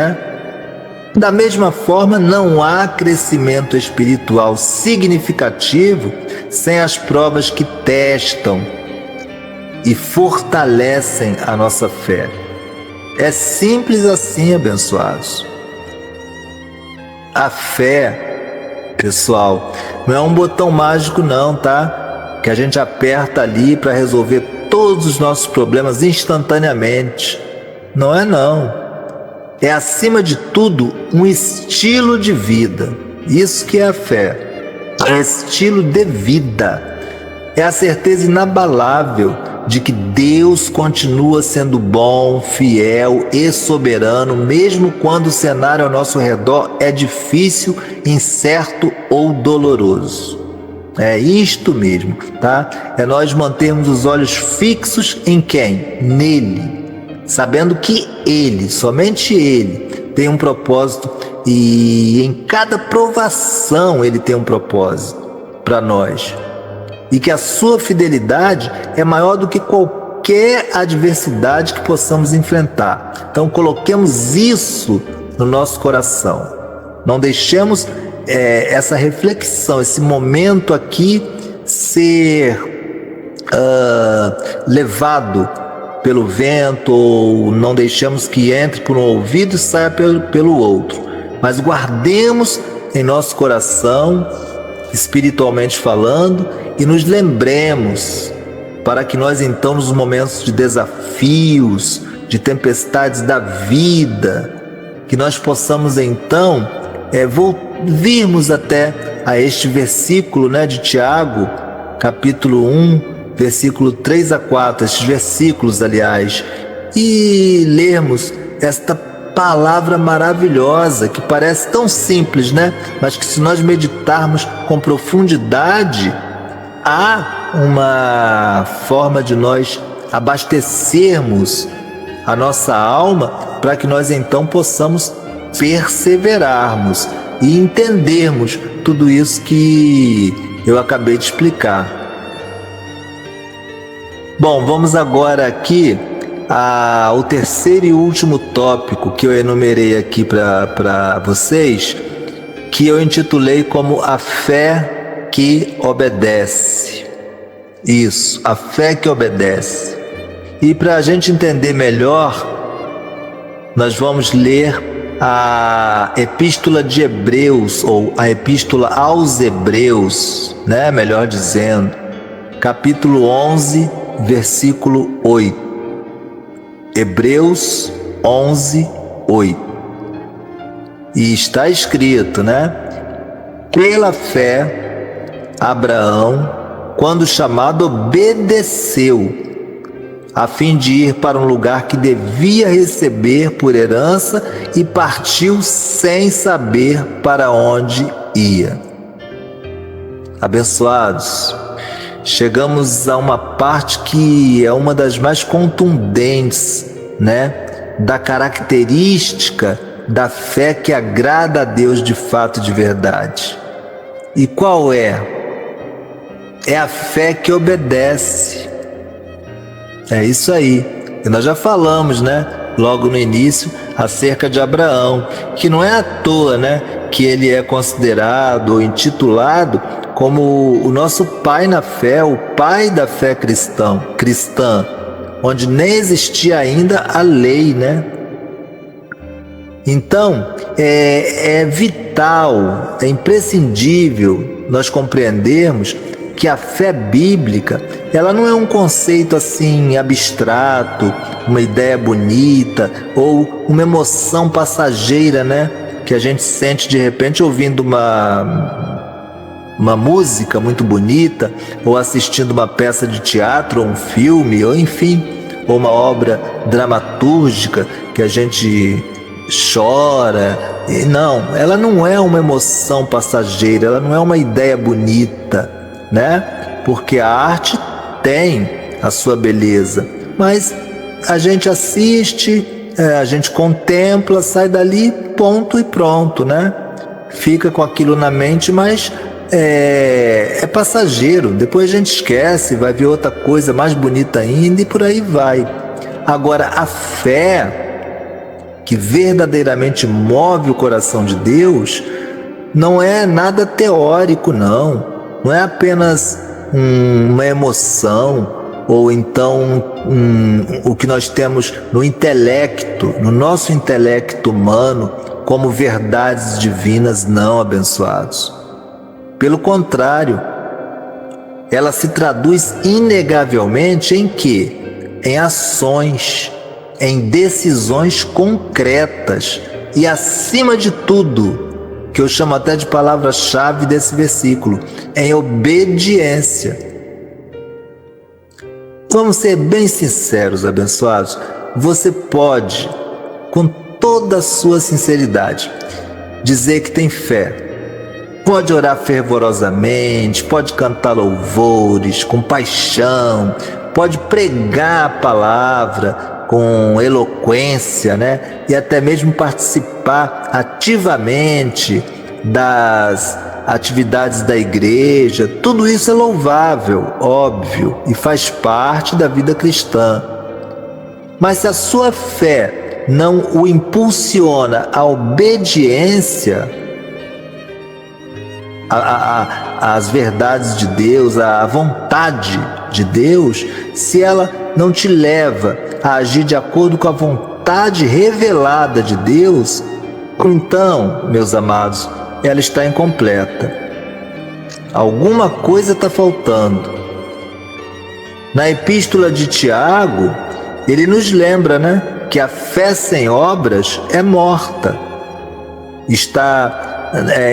Da mesma forma, não há crescimento espiritual significativo sem as provas que testam e fortalecem a nossa fé. É simples assim, abençoados. A fé, pessoal, não é um botão mágico não, tá? Que a gente aperta ali para resolver todos os nossos problemas instantaneamente. Não é não. É, acima de tudo, um estilo de vida. Isso que é a fé. É estilo de vida. É a certeza inabalável de que Deus continua sendo bom, fiel e soberano, mesmo quando o cenário ao nosso redor é difícil, incerto ou doloroso. É isto mesmo, tá? É nós mantermos os olhos fixos em quem? Nele. Sabendo que Ele, somente Ele, tem um propósito e em cada provação Ele tem um propósito para nós. E que a sua fidelidade é maior do que qualquer adversidade que possamos enfrentar. Então coloquemos isso no nosso coração. Não deixemos essa reflexão, esse momento aqui ser levado pelo vento, ou não deixemos que entre por um ouvido e saia pelo outro, mas guardemos em nosso coração, espiritualmente falando, e nos lembremos, para que nós então, nos momentos de desafios, de tempestades da vida, que nós possamos então virmos até a este versículo, né, de Tiago, capítulo 1, versículo 3 a 4, estes versículos, aliás, e lermos esta palavra maravilhosa, que parece tão simples, né? Mas que se nós meditarmos com profundidade, há uma forma de nós abastecermos a nossa alma para que nós então possamos perseverarmos e entendermos tudo isso que eu acabei de explicar. Bom, vamos agora aqui ao terceiro e último tópico que eu enumerei aqui para vocês, que eu intitulei como a fé que obedece. Isso, a fé que obedece. E para a gente entender melhor, nós vamos ler a Epístola de Hebreus, ou a Epístola aos Hebreus, né? Melhor dizendo, capítulo 11, versículo 8. Hebreus 11, 8. E está escrito, né? Pela fé, Abraão, quando chamado, obedeceu, a fim de ir para um lugar que devia receber por herança, e partiu sem saber para onde ia. Abençoados, chegamos a uma parte que é uma das mais contundentes, né, da característica da fé que agrada a Deus de fato, de verdade. E qual é? É a fé que obedece. É isso aí. E nós já falamos, né, logo no início, acerca de Abraão, que não é à toa, né, que ele é considerado ou intitulado como o nosso pai na fé, o pai da fé cristã, onde nem existia ainda a lei, né? Então, é vital, é imprescindível nós compreendermos que a fé bíblica, ela não é um conceito assim abstrato, uma ideia bonita ou uma emoção passageira, né? Que a gente sente de repente ouvindo uma música muito bonita, ou assistindo uma peça de teatro, ou um filme, ou enfim, ou uma obra dramatúrgica que a gente chora. E não, ela não é uma emoção passageira, ela não é uma ideia bonita, né? Porque a arte tem a sua beleza, mas a gente assiste, a gente contempla, sai dali, ponto e pronto, né? Fica com aquilo na mente, mas é passageiro. Depois a gente esquece, vai ver outra coisa mais bonita ainda e por aí vai. Agora, a fé que verdadeiramente move o coração de Deus, não é nada teórico, não. Não é apenas uma emoção, ou então o que nós temos no intelecto, no nosso intelecto humano, como verdades divinas, não, abençoados. Pelo contrário, ela se traduz inegavelmente em quê? Em ações, em decisões concretas e, acima de tudo, que eu chamo até de palavra-chave desse versículo, em obediência. Vamos ser bem sinceros, abençoados. Você pode, com toda a sua sinceridade, dizer que tem fé. Pode orar fervorosamente, pode cantar louvores com paixão, pode pregar a palavra com eloquência, né? E até mesmo participar ativamente das atividades da igreja. Tudo isso é louvável, óbvio, e faz parte da vida cristã. Mas se a sua fé não o impulsiona à obediência às verdades de Deus, à vontade de Deus, se ela não te leva a agir de acordo com a vontade revelada de Deus, então, meus amados, ela está incompleta. Alguma coisa está faltando. Na epístola de Tiago, ele nos lembra, né, que a fé sem obras é morta. Está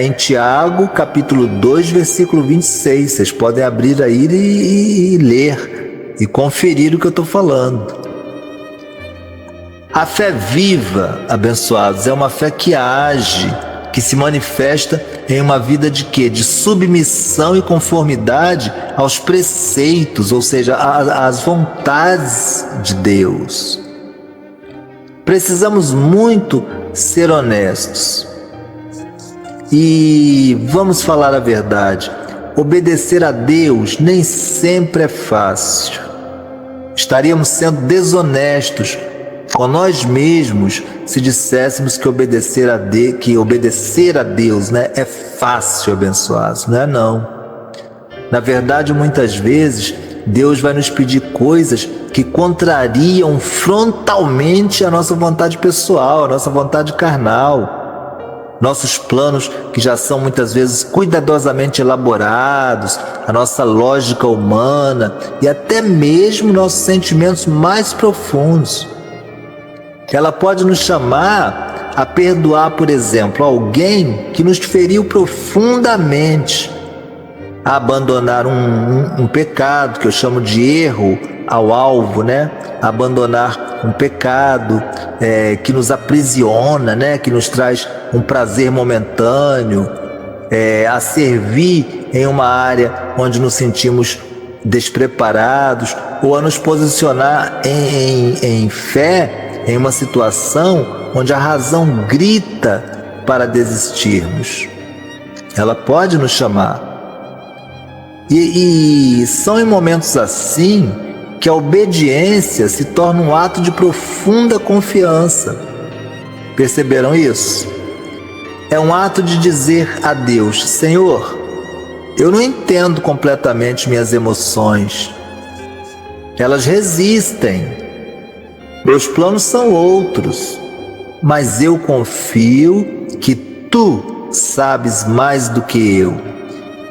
em Tiago, capítulo 2, versículo 26. Vocês podem abrir aí e ler e conferir o que eu estou falando. A fé viva, abençoados, é uma fé que age, que se manifesta em uma vida de quê? De submissão e conformidade aos preceitos, ou seja, às vontades de Deus. Precisamos muito ser honestos. E vamos falar a verdade, obedecer a Deus nem sempre é fácil. Estaríamos sendo desonestos com nós mesmos se disséssemos que obedecer a Deus, né, é fácil, abençoados. Não é não. Na verdade, muitas vezes, Deus vai nos pedir coisas que contrariam frontalmente a nossa vontade pessoal, a nossa vontade carnal. Nossos planos, que já são muitas vezes cuidadosamente elaborados, a nossa lógica humana e até mesmo nossos sentimentos mais profundos. Ela pode nos chamar a perdoar, por exemplo, alguém que nos feriu profundamente, a abandonar um pecado, que eu chamo de erro ao alvo, né? Abandonar um pecado que nos aprisiona, né? Que nos traz um prazer momentâneo, a servir em uma área onde nos sentimos despreparados, ou a nos posicionar em fé em uma situação onde a razão grita para desistirmos. Ela pode nos chamar. E são em momentos assim que a obediência se torna um ato de profunda confiança. Perceberam isso? É um ato de dizer a Deus: Senhor, eu não entendo completamente minhas emoções. Elas resistem. Meus planos são outros. Mas eu confio que Tu sabes mais do que eu.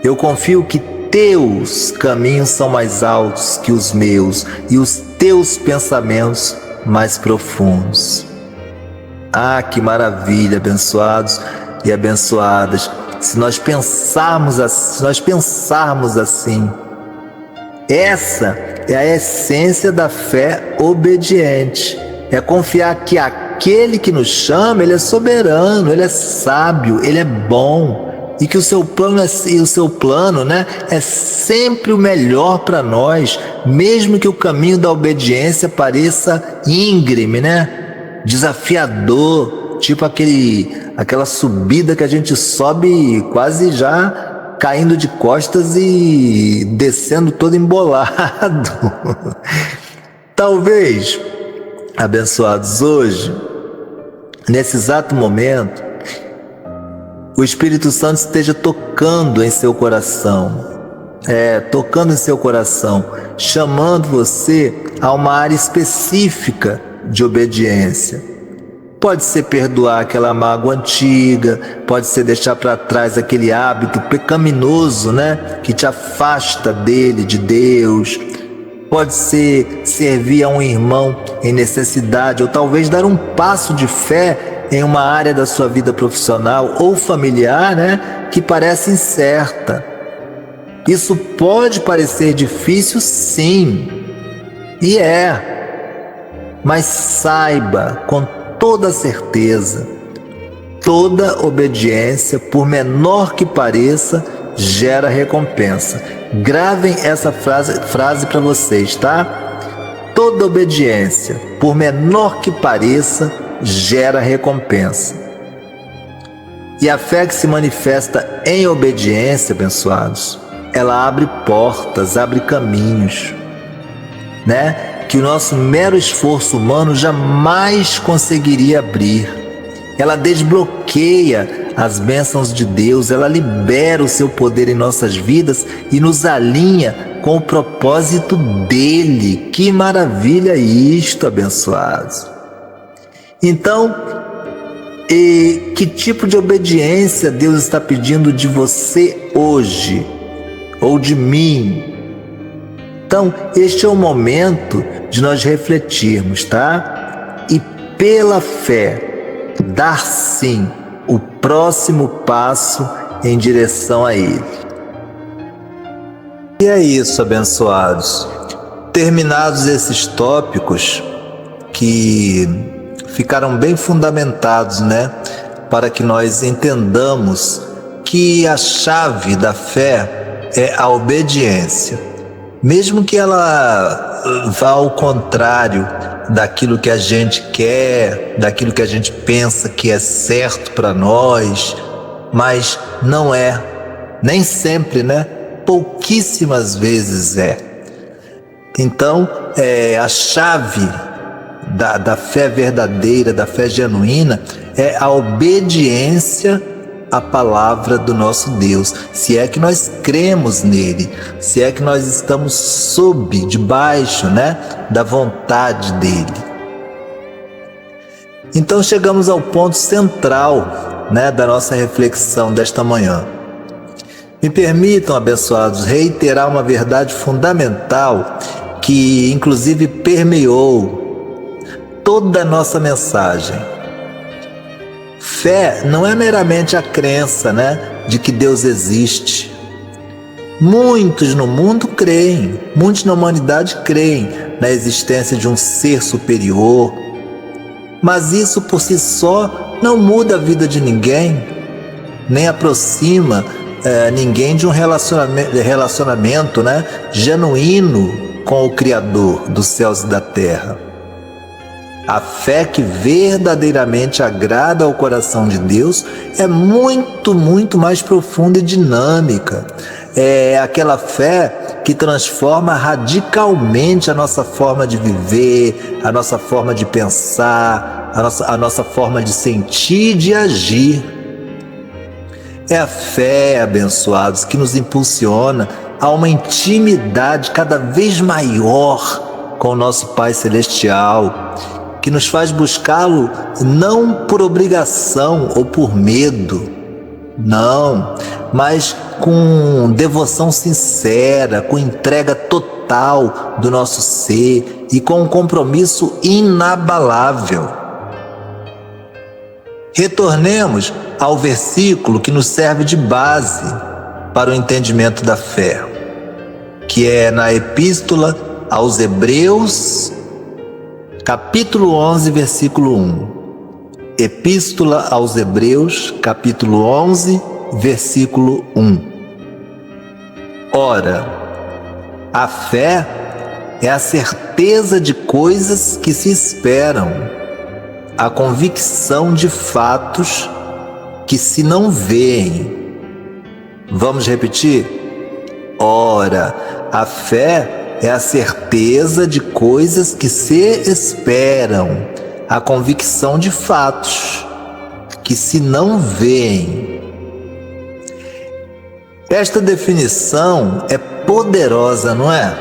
Eu confio que Teus caminhos são mais altos que os meus e os Teus pensamentos mais profundos. Ah, que maravilha, abençoados e abençoadas, se nós pensarmos assim. Essa é a essência da fé obediente. É confiar que aquele que nos chama, ele é soberano, ele é sábio, ele é bom, e que o seu plano, né, é sempre o melhor para nós, mesmo que o caminho da obediência pareça íngreme, né, desafiador, tipo aquela subida que a gente sobe quase já caindo de costas e descendo todo embolado. Talvez, abençoados, hoje nesse exato momento, o Espírito Santo esteja tocando em seu coração. Tocando em seu coração, chamando você a uma área específica de obediência. Pode ser perdoar aquela mágoa antiga, pode ser deixar para trás aquele hábito pecaminoso, né, que te afasta dele, de Deus. Pode ser servir a um irmão em necessidade, ou talvez dar um passo de fé em uma área da sua vida profissional ou familiar, né, que parece incerta. Isso pode parecer difícil, sim, e mas saiba com toda certeza, toda obediência, por menor que pareça, gera recompensa. Gravem essa frase para vocês, tá? Toda obediência, por menor que pareça, gera recompensa. E a fé que se manifesta em obediência, abençoados, ela abre portas, abre caminhos, né? Que o nosso mero esforço humano jamais conseguiria abrir. Ela desbloqueia as bênçãos de Deus, ela libera o seu poder em nossas vidas e nos alinha com o propósito dele. Que maravilha isto, abençoados! Então, que tipo de obediência Deus está pedindo de você hoje? Ou de mim? Então, este é o momento de nós refletirmos, tá? E pela fé, dar sim o próximo passo em direção a Ele. E é isso, abençoados. Terminados esses tópicos que ficaram bem fundamentados, né? Para que nós entendamos que a chave da fé é a obediência. Mesmo que ela vá ao contrário daquilo que a gente quer, daquilo que a gente pensa que é certo para nós, mas não é, nem sempre, né? Pouquíssimas vezes é. Então, a chave da fé verdadeira, da fé genuína, é a obediência a palavra do nosso Deus, se é que nós cremos nele, se é que nós estamos debaixo, né, da vontade dele. Então chegamos ao ponto central, né, da nossa reflexão desta manhã. Me permitam, abençoados, reiterar uma verdade fundamental que inclusive permeou toda a nossa mensagem. Fé não é meramente a crença, né, de que Deus existe. Muitos no mundo creem, muitos na humanidade creem na existência de um ser superior, mas isso por si só não muda a vida de ninguém, nem aproxima ninguém de um relacionamento, né, genuíno com o Criador dos céus e da terra. A fé que verdadeiramente agrada ao coração de Deus é muito, muito mais profunda e dinâmica. É aquela fé que transforma radicalmente a nossa forma de viver, a nossa forma de pensar, a nossa forma de sentir e de agir. É a fé, abençoados, que nos impulsiona a uma intimidade cada vez maior com o nosso Pai Celestial, que nos faz buscá-lo não por obrigação ou por medo, não, mas com devoção sincera, com entrega total do nosso ser e com um compromisso inabalável. Retornemos ao versículo que nos serve de base para o entendimento da fé, que é na Epístola aos Hebreus, capítulo 11, versículo 1. Epístola aos Hebreus, capítulo 11, versículo 1. Ora, a fé é a certeza de coisas que se esperam, a convicção de fatos que se não veem. Vamos repetir? Ora, a fé é a certeza de coisas que se esperam, a convicção de fatos que se não veem. Esta definição é poderosa, não é?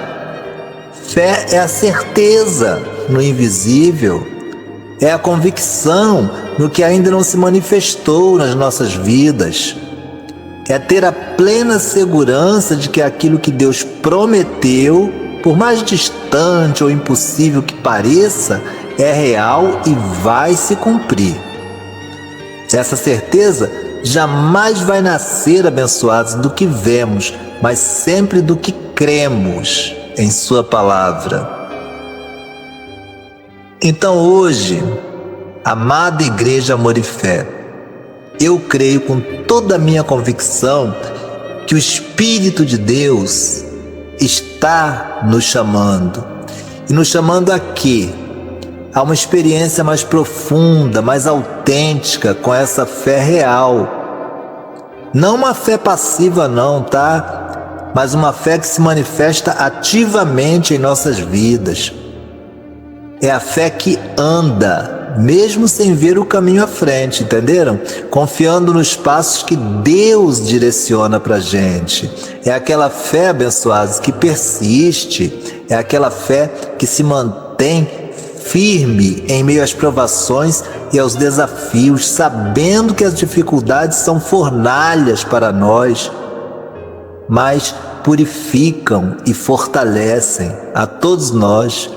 Fé é a certeza no invisível, é a convicção no que ainda não se manifestou nas nossas vidas. É ter a plena segurança de que aquilo que Deus prometeu, por mais distante ou impossível que pareça, é real e vai se cumprir. Essa certeza jamais vai nascer, abençoados, do que vemos, mas sempre do que cremos em Sua palavra. Então hoje, amada Igreja Amor e Fé, eu creio com toda a minha convicção que o Espírito de Deus está nos chamando. E nos chamando a quê? A uma experiência mais profunda, mais autêntica com essa fé real. Não uma fé passiva não, tá? Mas uma fé que se manifesta ativamente em nossas vidas. É a fé que anda, mesmo sem ver o caminho à frente, entenderam? Confiando nos passos que Deus direciona pra gente. É aquela fé, abençoados, que persiste. É aquela fé que se mantém firme em meio às provações e aos desafios, sabendo que as dificuldades são fornalhas para nós, mas purificam e fortalecem a todos nós.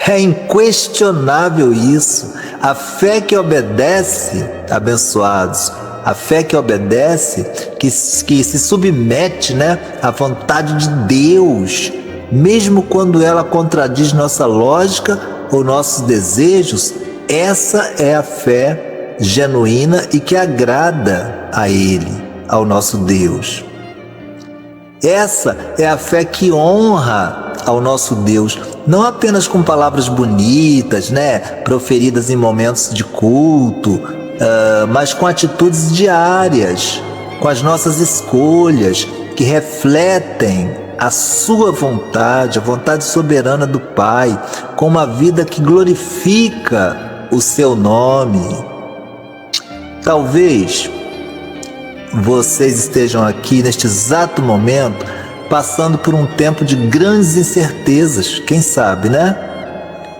É inquestionável isso. A fé que obedece, abençoados, a fé que obedece, que se submete, à vontade de Deus, mesmo quando ela contradiz nossa lógica ou nossos desejos, essa é a fé genuína e que agrada a Ele, ao nosso Deus. Essa é a fé que honra ao nosso Deus, não apenas com palavras bonitas, proferidas em momentos de culto, mas com atitudes diárias, com as nossas escolhas que refletem a sua vontade, a vontade soberana do Pai, com uma vida que glorifica o seu nome. Talvez vocês estejam aqui neste exato momento passando por um tempo de grandes incertezas, quem sabe,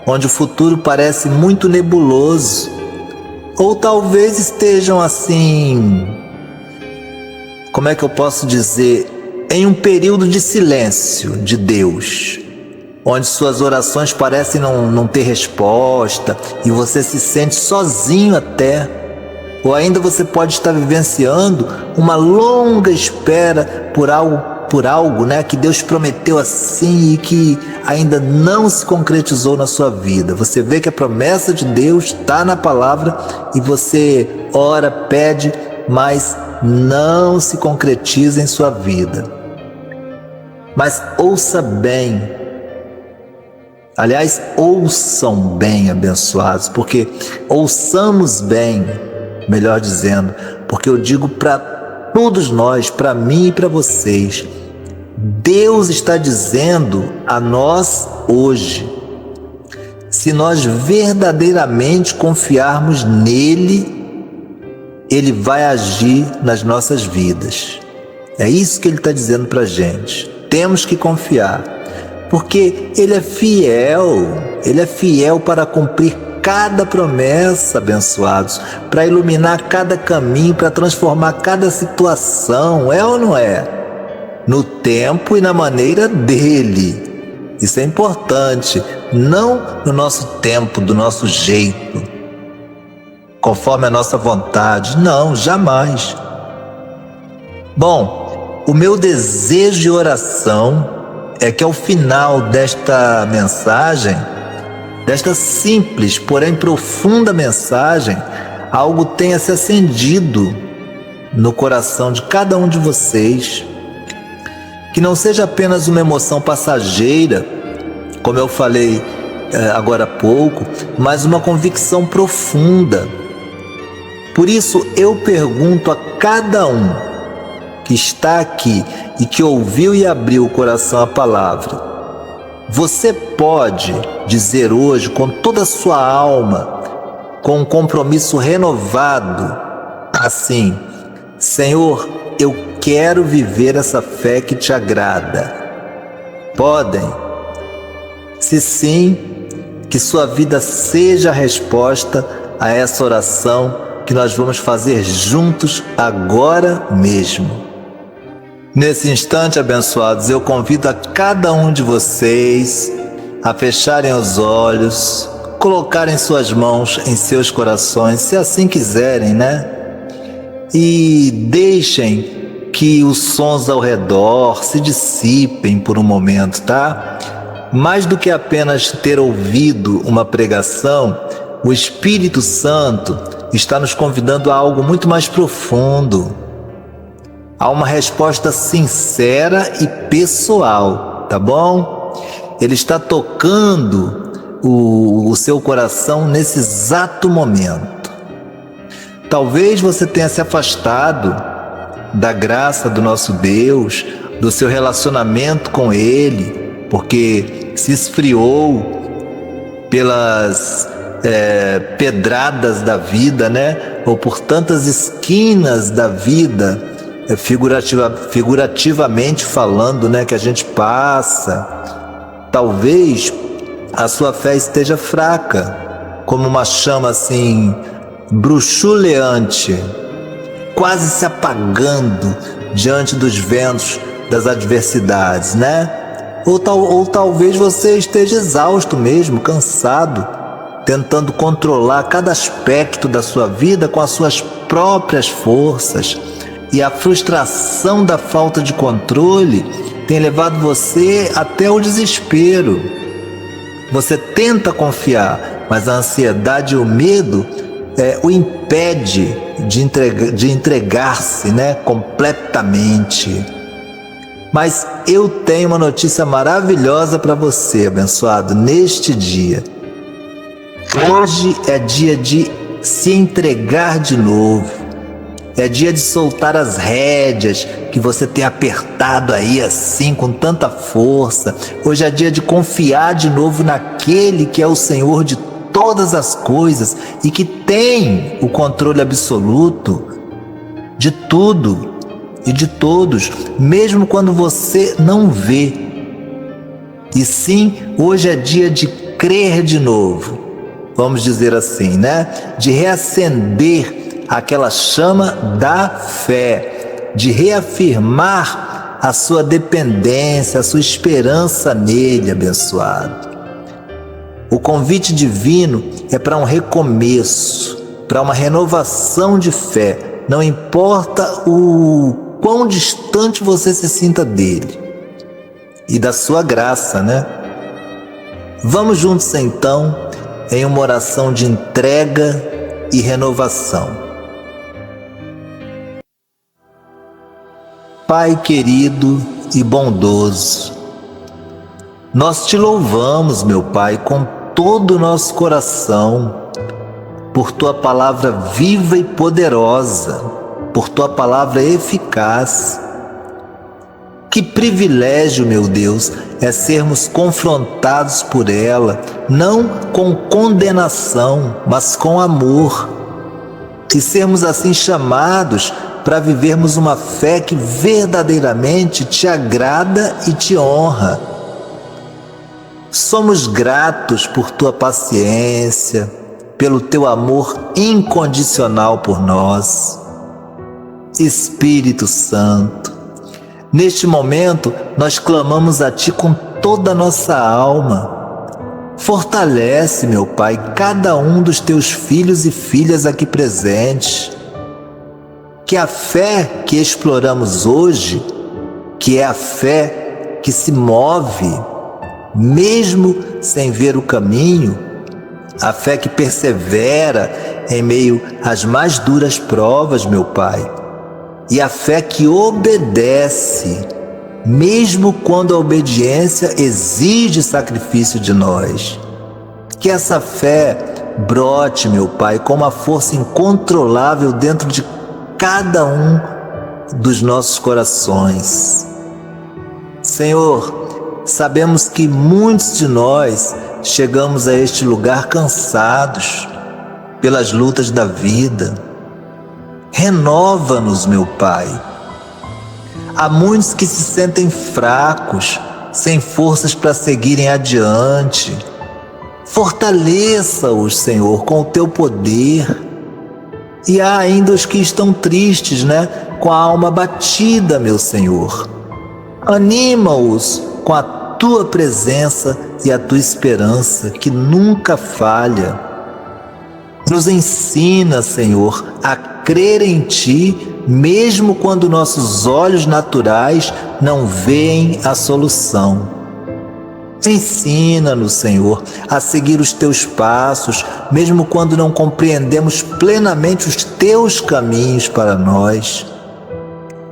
onde o futuro parece muito nebuloso. Ou talvez estejam assim, como é que eu posso dizer, em um período de silêncio de Deus, onde suas orações parecem não ter resposta e você se sente sozinho até. Ou ainda você pode estar vivenciando uma longa espera por algo, que Deus prometeu assim e que ainda não se concretizou na sua vida. Você vê que a promessa de Deus está na palavra e você ora, pede, mas não se concretiza em sua vida. Mas ouça bem, aliás, ouçam bem, abençoados, porque ouçamos bem, melhor dizendo, porque eu digo para todos nós, para mim e para vocês, Deus está dizendo a nós hoje, se nós verdadeiramente confiarmos nele, ele vai agir nas nossas vidas. É isso que ele está dizendo para a gente. Temos que confiar, porque ele é fiel para cumprir cada promessa, abençoados, para iluminar cada caminho, para transformar cada situação, é ou não é? No tempo e na maneira dele. Isso é importante, não no nosso tempo, do nosso jeito, conforme a nossa vontade, não, jamais. Bom, o meu desejo de oração é que ao final desta mensagem, desta simples, porém profunda mensagem, algo tenha se acendido no coração de cada um de vocês, que não seja apenas uma emoção passageira, como eu falei agora há pouco, mas uma convicção profunda. Por isso eu pergunto a cada um que está aqui e que ouviu e abriu o coração à palavra: Você pode dizer hoje com toda a sua alma, com um compromisso renovado, assim: Senhor, eu quero viver essa fé que te agrada. Podem? Se sim, que sua vida seja a resposta a essa oração que nós vamos fazer juntos agora mesmo. Nesse instante, abençoados, eu convido a cada um de vocês a fecharem os olhos, colocarem suas mãos em seus corações, se assim quiserem, né? E deixem que os sons ao redor se dissipem por um momento, tá? Mais do que apenas ter ouvido uma pregação, o Espírito Santo está nos convidando a algo muito mais profundo, a uma resposta sincera e pessoal, tá bom? Ele está tocando o seu coração nesse exato momento. Talvez você tenha se afastado da graça do nosso Deus, do seu relacionamento com Ele, porque se esfriou pelas pedradas da vida, né? Ou por tantas esquinas da vida, figurativamente falando, né? Que a gente passa. Talvez a sua fé esteja fraca, como uma chama assim, bruxuleante, quase se apagando diante dos ventos das adversidades, né? Ou talvez você esteja exausto mesmo, cansado, tentando controlar cada aspecto da sua vida com as suas próprias forças. E a frustração da falta de controle tem levado você até o desespero. Você tenta confiar, mas a ansiedade e o medo o impede de entregar-se, né, completamente. Mas eu tenho uma notícia maravilhosa para você, abençoado, neste dia. Hoje é dia de se entregar de novo. É dia de soltar as rédeas que você tem apertado aí assim com tanta força. Hoje é dia de confiar de novo naquele que é o Senhor de todas as coisas e que tem o controle absoluto de tudo e de todos, mesmo quando você não vê. E sim, hoje é dia de crer de novo, vamos dizer assim, né? De reacender aquela chama da fé, de reafirmar a sua dependência, a sua esperança nele, abençoado. O convite divino é para um recomeço, para uma renovação de fé. Não importa o quão distante você se sinta dele e da sua graça, né? Vamos juntos então em uma oração de entrega e renovação. Pai querido e bondoso, nós te louvamos, meu Pai, com todo o nosso coração, por tua palavra viva e poderosa, por tua palavra eficaz. Que privilégio, meu Deus, é sermos confrontados por ela, não com condenação, mas com amor. E sermos assim chamados para vivermos uma fé que verdadeiramente te agrada e te honra. Somos gratos por tua paciência, pelo teu amor incondicional por nós. Espírito Santo, neste momento nós clamamos a ti com toda a nossa alma. Fortalece, meu Pai, cada um dos teus filhos e filhas aqui presentes. Que a fé que exploramos hoje, que é a fé que se move, mesmo sem ver o caminho, a fé que persevera em meio às mais duras provas, meu Pai, e a fé que obedece, mesmo quando a obediência exige sacrifício de nós. Que essa fé brote, meu Pai, com uma força incontrolável dentro de cada um dos nossos corações. Senhor, sabemos que muitos de nós chegamos a este lugar cansados pelas lutas da vida. Renova-nos, meu Pai. Há muitos que se sentem fracos, sem forças para seguirem adiante. Fortaleça-os, Senhor, com o teu poder. E há ainda os que estão tristes, com a alma abatida, meu Senhor. Anima-os com a tua presença e a tua esperança, que nunca falha. Nos ensina, Senhor, a crer em ti, mesmo quando nossos olhos naturais não veem a solução. Ensina-nos, Senhor, a seguir os teus passos, mesmo quando não compreendemos plenamente os teus caminhos para nós.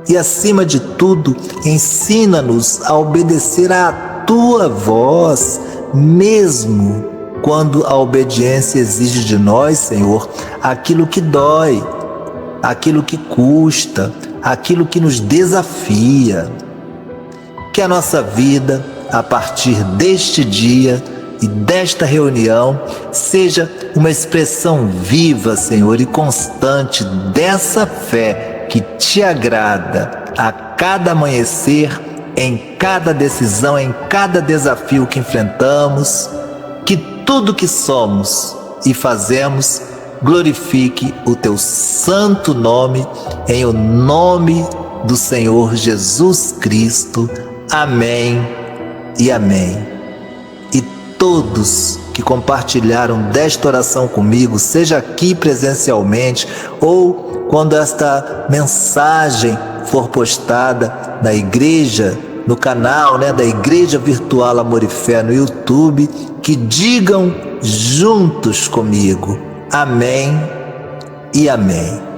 E, acima de tudo, ensina-nos a obedecer à tua voz, mesmo quando a obediência exige de nós, Senhor, aquilo que dói, aquilo que custa, aquilo que nos desafia. Que a nossa vida, a partir deste dia e desta reunião, seja uma expressão viva, Senhor, e constante dessa fé que te agrada a cada amanhecer, em cada decisão, em cada desafio que enfrentamos. Que tudo que somos e fazemos glorifique o teu santo nome, em o nome do Senhor Jesus Cristo. Amém e amém. E todos que compartilharam desta oração comigo, seja aqui presencialmente ou quando esta mensagem for postada na igreja, no canal da Igreja Virtual Amor e Fé no YouTube, que digam juntos comigo: amém e amém.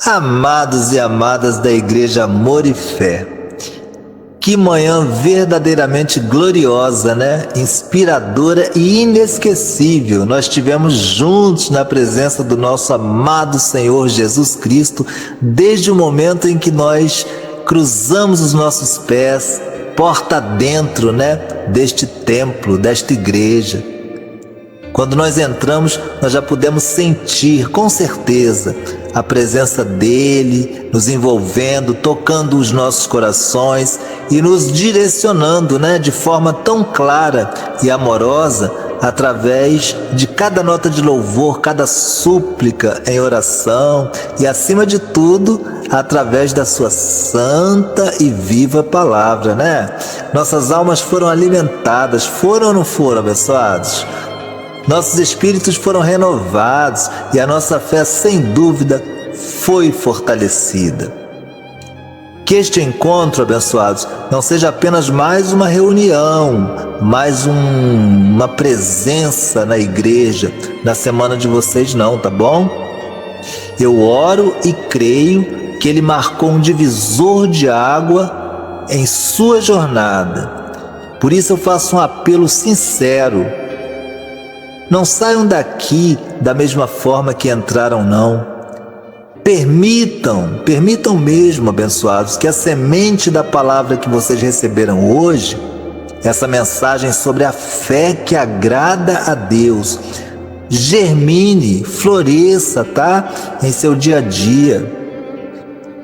Amados e amadas da Igreja Amor e Fé, que manhã verdadeiramente gloriosa, inspiradora e inesquecível nós tivemos juntos na presença do nosso amado Senhor Jesus Cristo, desde o momento em que nós cruzamos os nossos pés, porta dentro, deste templo, desta igreja. Quando nós entramos, nós já pudemos sentir, com certeza, a presença dele nos envolvendo, tocando os nossos corações e nos direcionando, de forma tão clara e amorosa, através de cada nota de louvor, cada súplica em oração e, acima de tudo, através da sua santa e viva palavra, Nossas almas foram alimentadas, foram ou não foram, abençoados? Nossos espíritos foram renovados e a nossa fé, sem dúvida, foi fortalecida. Que este encontro, abençoados, não seja apenas mais uma reunião, mais uma presença na igreja na semana de vocês, não, tá bom? Eu oro e creio que ele marcou um divisor de água em sua jornada. Por isso eu faço um apelo sincero: não saiam daqui da mesma forma que entraram, não. Permitam mesmo, abençoados, que a semente da palavra que vocês receberam hoje, essa mensagem sobre a fé que agrada a Deus, germine, floresça, em seu dia a dia.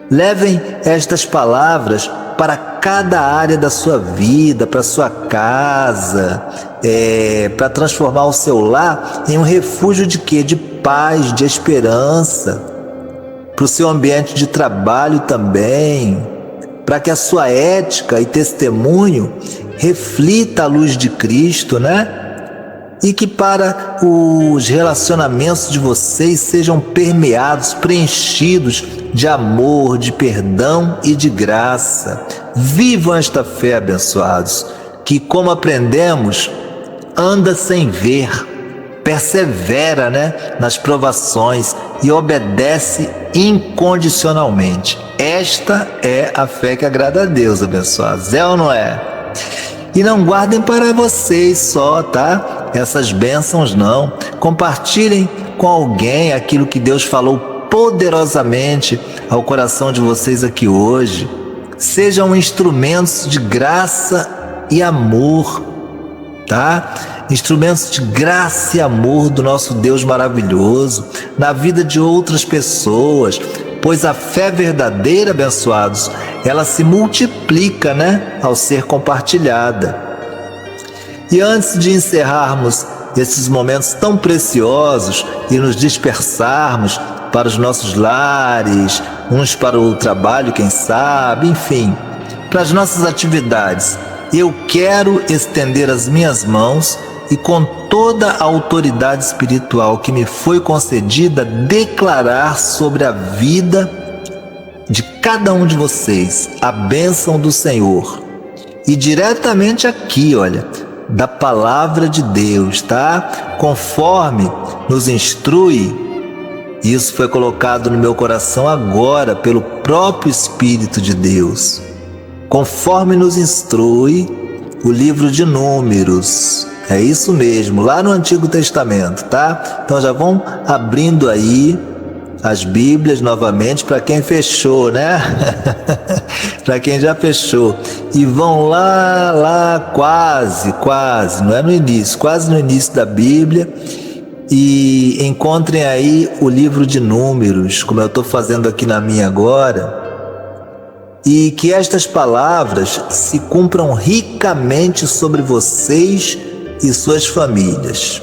Levem estas palavras para cada área da sua vida, para sua casa, para transformar o seu lar em um refúgio de quê? De paz, de esperança, para o seu ambiente de trabalho também, para que a sua ética e testemunho reflita a luz de Cristo, E que para os relacionamentos de vocês sejam permeados, preenchidos de amor, de perdão e de graça. Vivam esta fé, abençoados, que, como aprendemos, anda sem ver, persevera, né, nas provações e obedece incondicionalmente. Esta é a fé que agrada a Deus, abençoados. É ou não é? E não guardem para vocês só, tá? Essas bênçãos não. Compartilhem com alguém aquilo que Deus falou poderosamente ao coração de vocês aqui hoje. Sejam instrumentos de graça e amor, tá? Instrumentos de graça e amor do nosso Deus maravilhoso na vida de outras pessoas, pois a fé verdadeira, abençoados, ela se multiplica, né, ao ser compartilhada. E antes de encerrarmos esses momentos tão preciosos e nos dispersarmos para os nossos lares, uns para o trabalho, quem sabe, enfim, para as nossas atividades, eu quero estender as minhas mãos e, com toda a autoridade espiritual que me foi concedida, declarar sobre a vida de cada um de vocês a bênção do Senhor. E diretamente aqui, olha, da palavra de Deus, tá? Conforme nos instrui, isso foi colocado no meu coração agora pelo próprio Espírito de Deus. Conforme nos instrui o livro de Números. É isso mesmo, lá no Antigo Testamento, tá? Então já vão abrindo aí as Bíblias novamente para quem fechou, né? Para quem já fechou. E vão lá, quase, não é no início, quase no início da Bíblia. E encontrem aí o livro de Números, como eu estou fazendo aqui na minha agora. E que estas palavras se cumpram ricamente sobre vocês e suas famílias.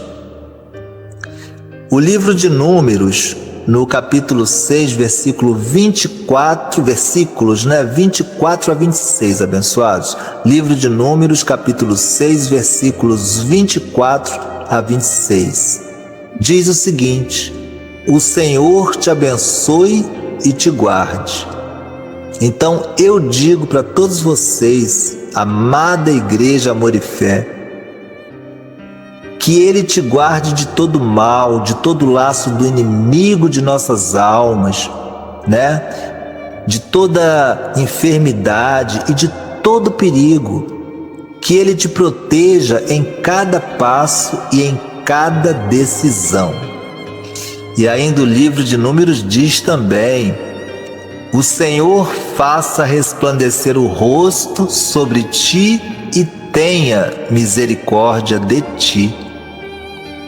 O livro de Números, no capítulo 6, versículo 24, versículos, 24 a 26, abençoados. Livro de Números, capítulo 6, versículos 24 a 26. Diz o seguinte: o Senhor te abençoe e te guarde. Então eu digo para todos vocês, amada Igreja Amor e Fé, que Ele te guarde de todo mal, de todo laço do inimigo de nossas almas, de toda enfermidade e de todo perigo. Que Ele te proteja em cada passo e em cada decisão. E ainda o livro de Números diz também: o Senhor faça resplandecer o rosto sobre ti e tenha misericórdia de ti.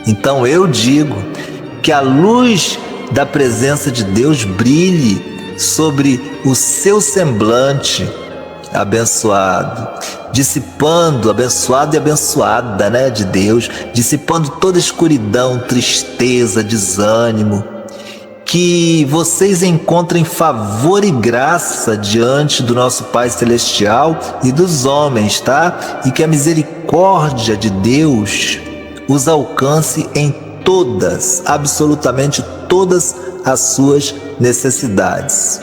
Então eu digo que a luz da presença de Deus brilhe sobre o seu semblante abençoado, dissipando, abençoado e abençoada, de Deus, dissipando toda escuridão, tristeza, desânimo. Que vocês encontrem favor e graça diante do nosso Pai Celestial e dos homens, tá? E que a misericórdia de Deus os alcance em todas, absolutamente todas as suas necessidades.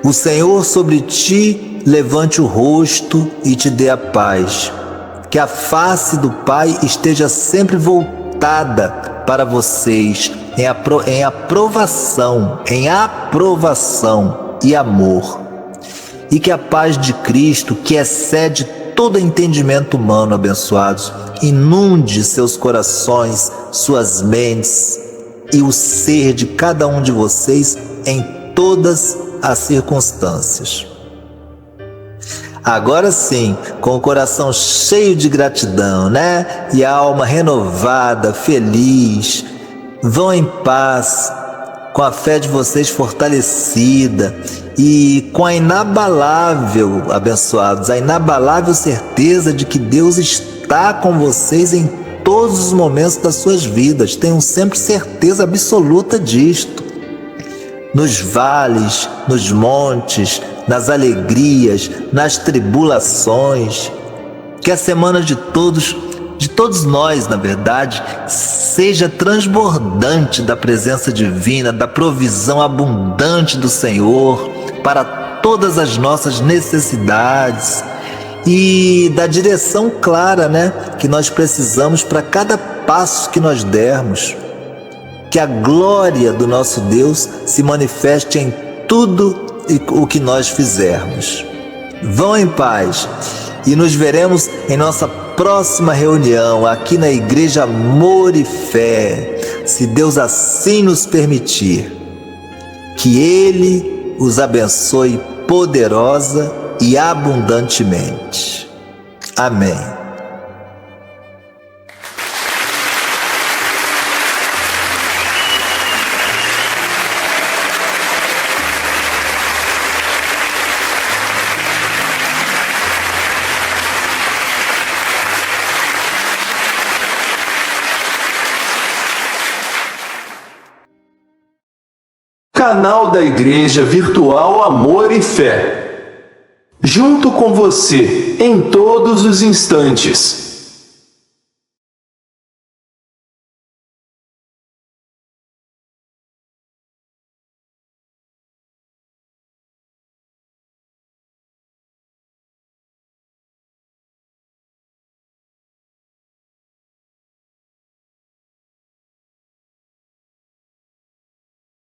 O Senhor sobre ti levante o rosto e te dê a paz. Que a face do Pai esteja sempre voltada para vocês em aprovação e amor. E que a paz de Cristo, que excede todo entendimento humano, abençoados, inunde seus corações, suas mentes e o ser de cada um de vocês em todas as circunstâncias. Agora sim, com o coração cheio de gratidão, e a alma renovada, feliz, vão em paz, com a fé de vocês fortalecida e com a inabalável, abençoados, a inabalável certeza de que Deus está com vocês em todos os momentos das suas vidas. Tenham sempre certeza absoluta disto. Nos vales, nos montes, nas alegrias, nas tribulações. Que a semana de todos nós, na verdade, seja transbordante da presença divina, da provisão abundante do Senhor para todas as nossas necessidades e da direção clara, que nós precisamos para cada passo que nós dermos. Que a glória do nosso Deus se manifeste em tudo o que nós fizermos. Vão em paz e nos veremos em nossa próxima reunião aqui na Igreja Amor e Fé, se Deus assim nos permitir. Que Ele os abençoe poderosa e abundantemente. Amém. Canal da Igreja Virtual Amor e Fé. Junto com você, em todos os instantes.